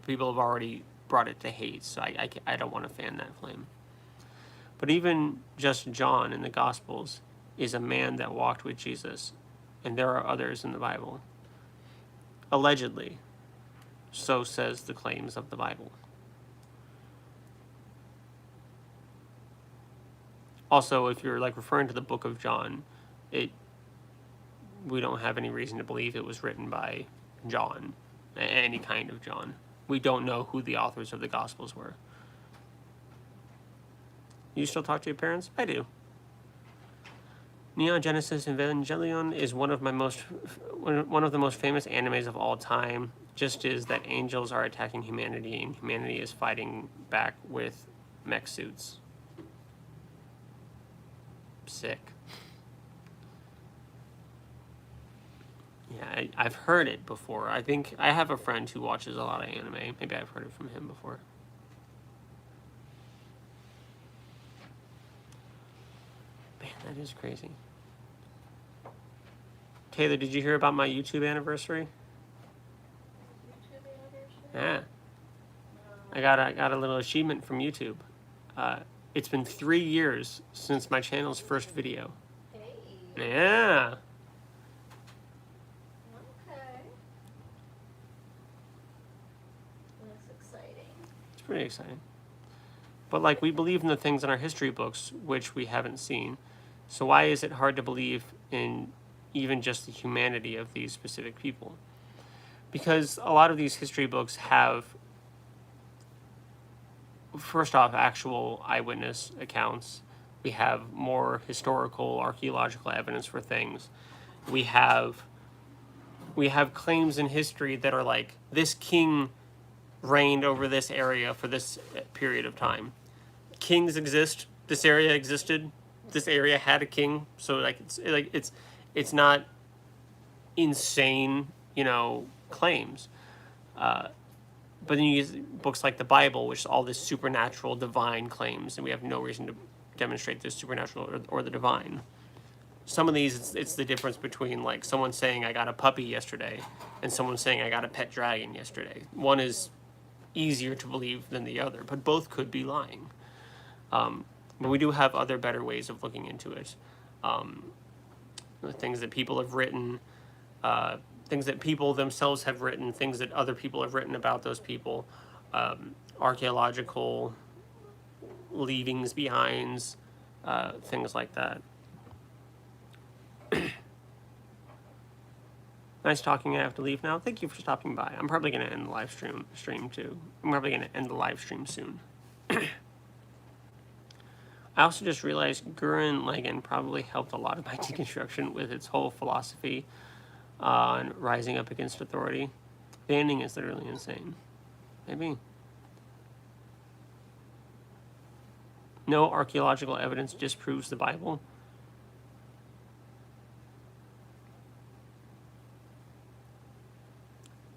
People have already brought it to hate, so I don't want to fan that flame. But even just John in the Gospels is a man that walked with Jesus, and there are others in the Bible. Allegedly, so says the claims of the Bible. Also, if you're like referring to the book of John, we don't have any reason to believe it was written by John, any kind of John. We don't know who the authors of the Gospels were. You still talk to your parents? I do. Neon Genesis Evangelion is one of the most famous animes of all time. Just is that angels are attacking humanity and humanity is fighting back with mech suits. Sick. Yeah, I've heard it before. I think I have a friend who watches a lot of anime. Maybe I've heard it from him before. Man, that is crazy. Taylor, did you hear about my YouTube anniversary? Yeah. I got a little achievement from YouTube. It's been 3 years since my channel's first video. Hey. Yeah. Okay. That's exciting. It's pretty exciting. But like, we believe in the things in our history books which we haven't seen. So why is it hard to believe in even just the humanity of these specific people? Because a lot of these history books have, first off, actual eyewitness accounts. We have more historical, archaeological evidence for things. We have claims in history that are like, this king reigned over this area for this period of time. Kings exist. This area existed. This area had a king. So it's not insane, claims. But then you use books like the Bible, which is all this supernatural, divine claims, and we have no reason to demonstrate this supernatural or the divine. Some of these, it's the difference between like someone saying I got a puppy yesterday and someone saying I got a pet dragon yesterday. One is easier to believe than the other, but both could be lying. But we do have other better ways of looking into it. The things that people have written, things that people themselves have written, things that other people have written about those people, archaeological leavings behinds, things like that. Nice talking. I have to leave now. Thank you for stopping by. I'm probably going to end the live stream too. I'm probably going to end the live stream soon. I also just realized Gurren Lagann probably helped a lot of my deconstruction with its whole philosophy on rising up against authority. The ending is literally insane. Maybe. No archaeological evidence disproves the Bible.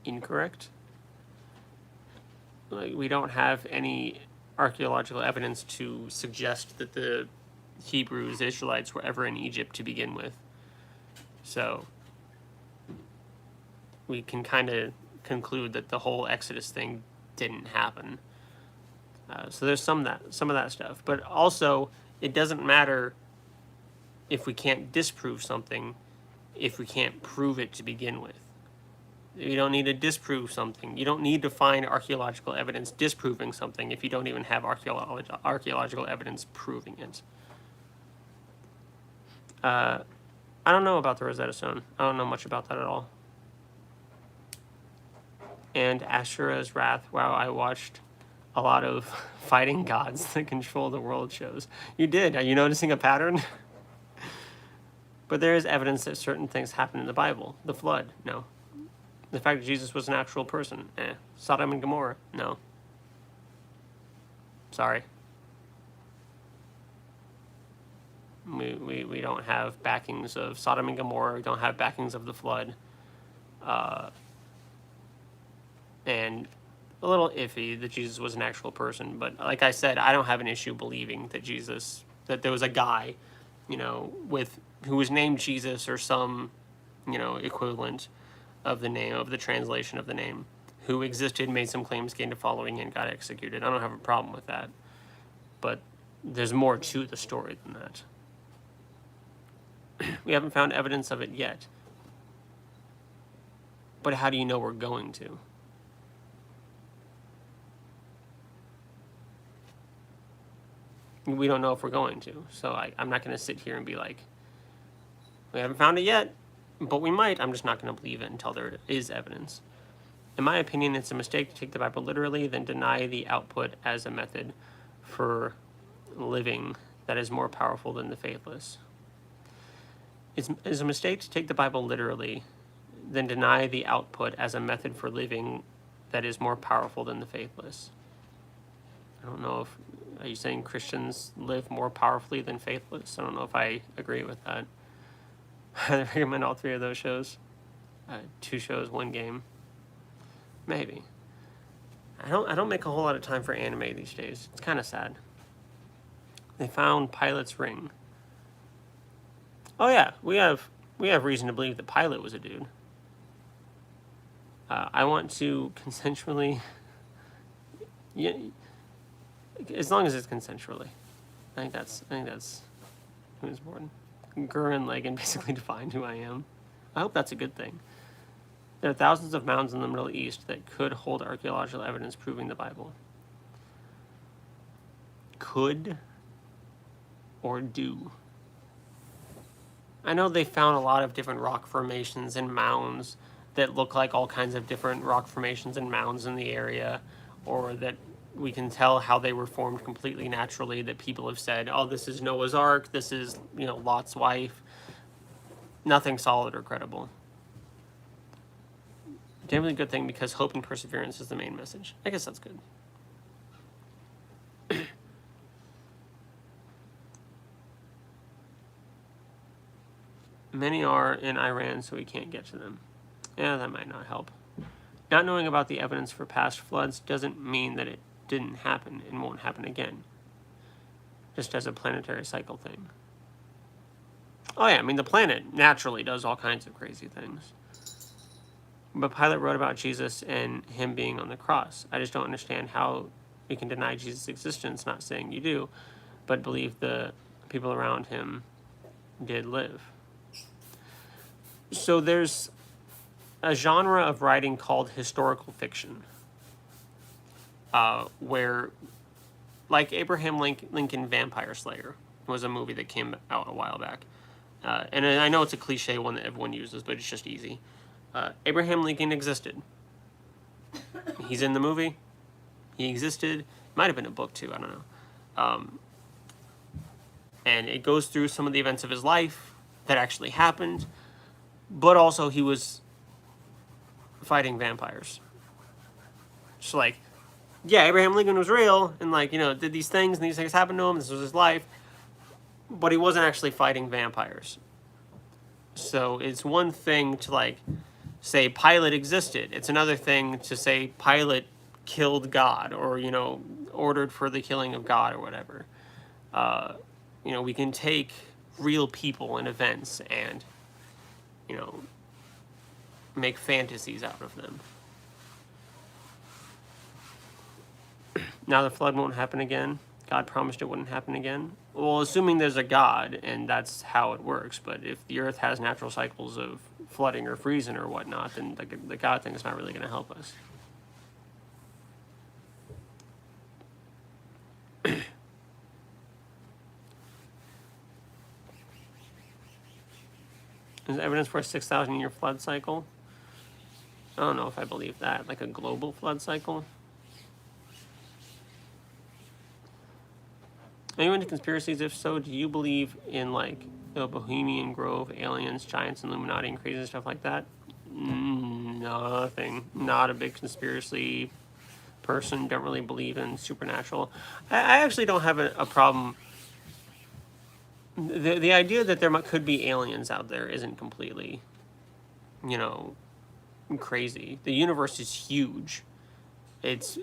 Incorrect. Like, we don't have any archaeological evidence to suggest that the Hebrews, Israelites, were ever in Egypt to begin with. So we can kind of conclude that the whole Exodus thing didn't happen. So there's some of that stuff. But also, it doesn't matter if we can't disprove something if we can't prove it to begin with. You don't need to disprove something. You don't need to find archaeological evidence disproving something if you don't even have archaeological evidence proving it. I don't know about the Rosetta Stone. I don't know much about that at all. and Ashura's wrath. Wow, I watched a lot of fighting gods that control the world shows. You did. Are you noticing a pattern? But there is evidence that certain things happen in the Bible. The flood, no. The fact that Jesus was an actual person, Sodom and Gomorrah, no. Sorry. We don't have backings of Sodom and Gomorrah. We don't have backings of the flood. And a little iffy that Jesus was an actual person. But like I said, I don't have an issue believing that there was a guy, who was named Jesus or some, equivalent of the name, of the translation of the name, who existed, made some claims, gained a following, and got executed. I don't have a problem with that. But there's more to the story than that. We haven't found evidence of it yet. But how do you know we're going to? We don't know if we're going to. So I'm not going to sit here and be like, we haven't found it yet, but we might. I'm just not going to believe it until there is evidence. In my opinion, it's a mistake to take the Bible literally, then deny the output as a method for living that is more powerful than the faithless. It's a mistake to take the Bible literally, then deny the output as a method for living that is more powerful than the faithless. I don't know if, are you saying Christians live more powerfully than faithless? I don't know if I agree with that. I recommend all 3 of those shows. 2 shows, 1 game. Maybe. I don't make a whole lot of time for anime these days. It's kind of sad. They found Pilate's ring. Oh yeah, we have reason to believe that Pilate was a dude. I want to consensually. Yeah, as long as it's consensually. I think that's who is born. Gurren Lagann basically defined who I am. I hope that's a good thing. There are thousands of mounds in the Middle East that could hold archaeological evidence proving the Bible. Could or do. I know they found a lot of different rock formations and mounds that look like all kinds of different rock formations and mounds in the area, or that we can tell how they were formed completely naturally, that people have said, oh, this is Noah's Ark, this is, Lot's wife. Nothing solid or credible. Definitely a good thing, because hope and perseverance is the main message. I guess that's good. Many are in Iran, so we can't get to them. Yeah, that might not help. Not knowing about the evidence for past floods doesn't mean that it didn't happen and won't happen again. Just as a planetary cycle thing. Oh yeah, the planet naturally does all kinds of crazy things. But Pilate wrote about Jesus and him being on the cross. I just don't understand how we can deny Jesus' existence, not saying you do, but believe the people around him did live. So there's a genre of writing called historical fiction, where, like Abraham Lincoln Vampire Slayer was a movie that came out a while back. And I know it's a cliche one that everyone uses, but it's just easy. Abraham Lincoln existed. He's in the movie. He existed. Might have been a book too, I don't know. And it goes through some of the events of his life that actually happened, but also he was fighting vampires. Just like, yeah, Abraham Lincoln was real and did these things and these things happened to him. This was his life, but he wasn't actually fighting vampires. So it's one thing to say Pilate existed. It's another thing to say Pilate killed God or, ordered for the killing of God or whatever. We can take real people and events and, make fantasies out of them. Now the flood won't happen again. God promised it wouldn't happen again. Well, assuming there's a God and that's how it works. But if the earth has natural cycles of flooding or freezing or whatnot, then the God thing is not really going to help us. There's evidence for a 6,000-year flood cycle. I don't know if I believe that. Like a global flood cycle. Are you into conspiracies? If so, do you believe in like the Bohemian Grove, aliens, giants, Illuminati, and crazy stuff like that? Nothing. Not a big conspiracy person. Don't really believe in supernatural. I actually don't have a problem. The idea that there could be aliens out there isn't completely, you know, crazy. The universe is huge. It's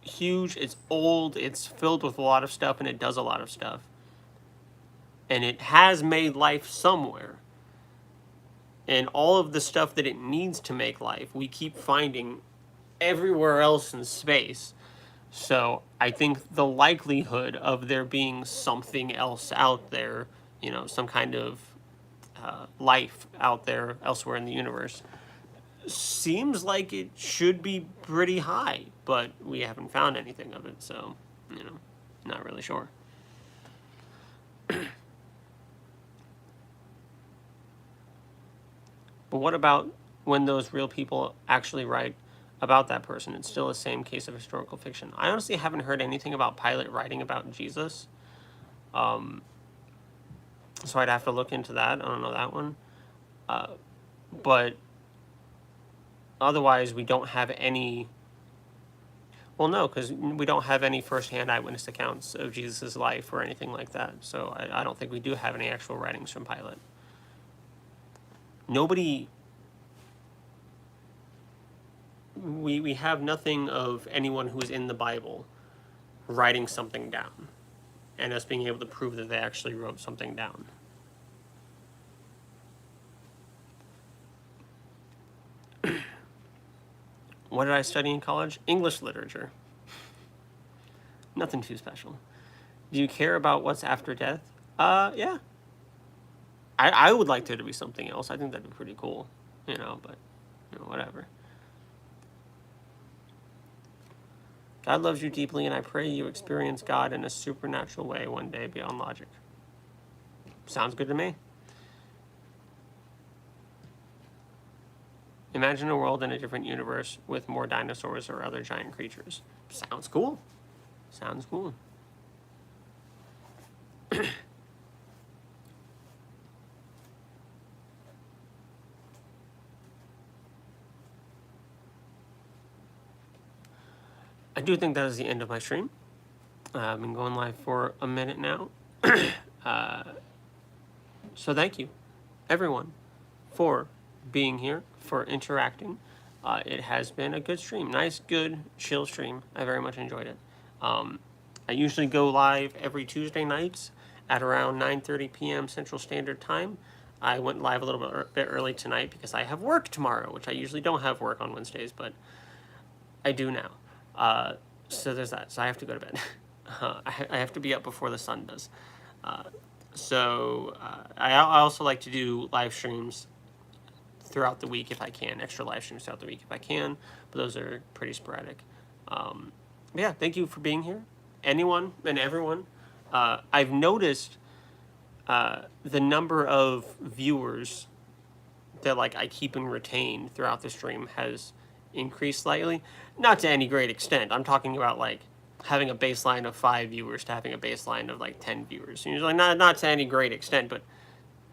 huge. It's old. It's filled with a lot of stuff, and it does a lot of stuff. And it has made life somewhere. And all of the stuff that it needs to make life, we keep finding everywhere else in space. So I think the likelihood of there being something else out there, you know, some kind of life out there elsewhere in the universe, seems like it should be pretty high, but we haven't found anything of it, so, you know, not really sure. But what about when those real people actually write about that person? It's still the same case of historical fiction. I honestly haven't heard anything about Pilate writing about Jesus. So I'd have to look into that. I don't know that one. But otherwise, we don't have any... Well, no, because we don't have any first-hand eyewitness accounts of Jesus' life or anything like that. So I don't think we do have any actual writings from Pilate. Nobody... We have nothing of anyone who's in the Bible writing something down and us being able to prove that they actually wrote something down. What did I study in college? English literature. Nothing too special. Do you care about what's after death? Yeah. I would like there to be something else. I think that'd be pretty cool, you know, but, you know, whatever. God loves you deeply, and I pray you experience God in a supernatural way one day beyond logic. Sounds good to me. Imagine a world in a different universe with more dinosaurs or other giant creatures. Sounds cool. Sounds cool. I do think that is the end of my stream. I've been going live for a minute now. So thank you, everyone, for being here, for interacting. It has been a good stream. Nice, good, chill stream. I very much enjoyed it. I usually go live every Tuesday nights at around 9:30 p.m. Central Standard Time. I went live a little bit early tonight because I have work tomorrow, which I usually don't have work on Wednesdays, but I do now. So there's that. So I have to go to bed. I have to be up before the sun does. I also like to do live streams throughout the week if I can. Extra live streams throughout the week if I can. But those are pretty sporadic. Yeah, thank you for being here. Anyone and everyone. I've noticed the number of viewers that like I keep and retain throughout the stream has increased slightly. Not to any great extent. I'm talking about like having a baseline of 5 viewers to having a baseline of like 10 viewers. Usually not to any great extent, but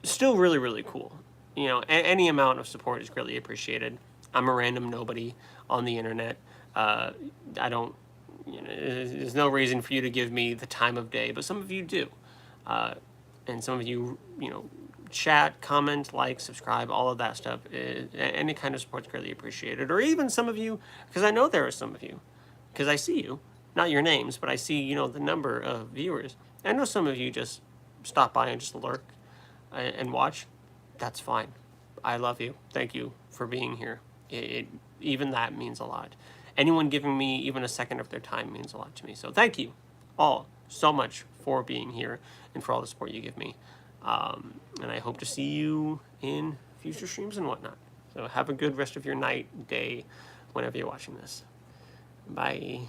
still really, really cool. You know, any amount of support is greatly appreciated. I'm a random nobody on the internet. I don't, you know, there's no reason for you to give me the time of day, but some of you do. And some of you, you know, chat, comment, like, subscribe, all of that stuff. Any kind of support is greatly appreciated. Or even some of you, because I know there are some of you, because I see you, not your names, but I see, you know, the number of viewers. I know some of you just stop by and just lurk and watch. That's fine. I love you. Thank you for being here. Even that means a lot. Anyone giving me even a second of their time means a lot to me. So thank you all so much for being here and for all the support you give me. And I hope to see you in future streams and whatnot. So have a good rest of your night, day, whenever you're watching this. Bye.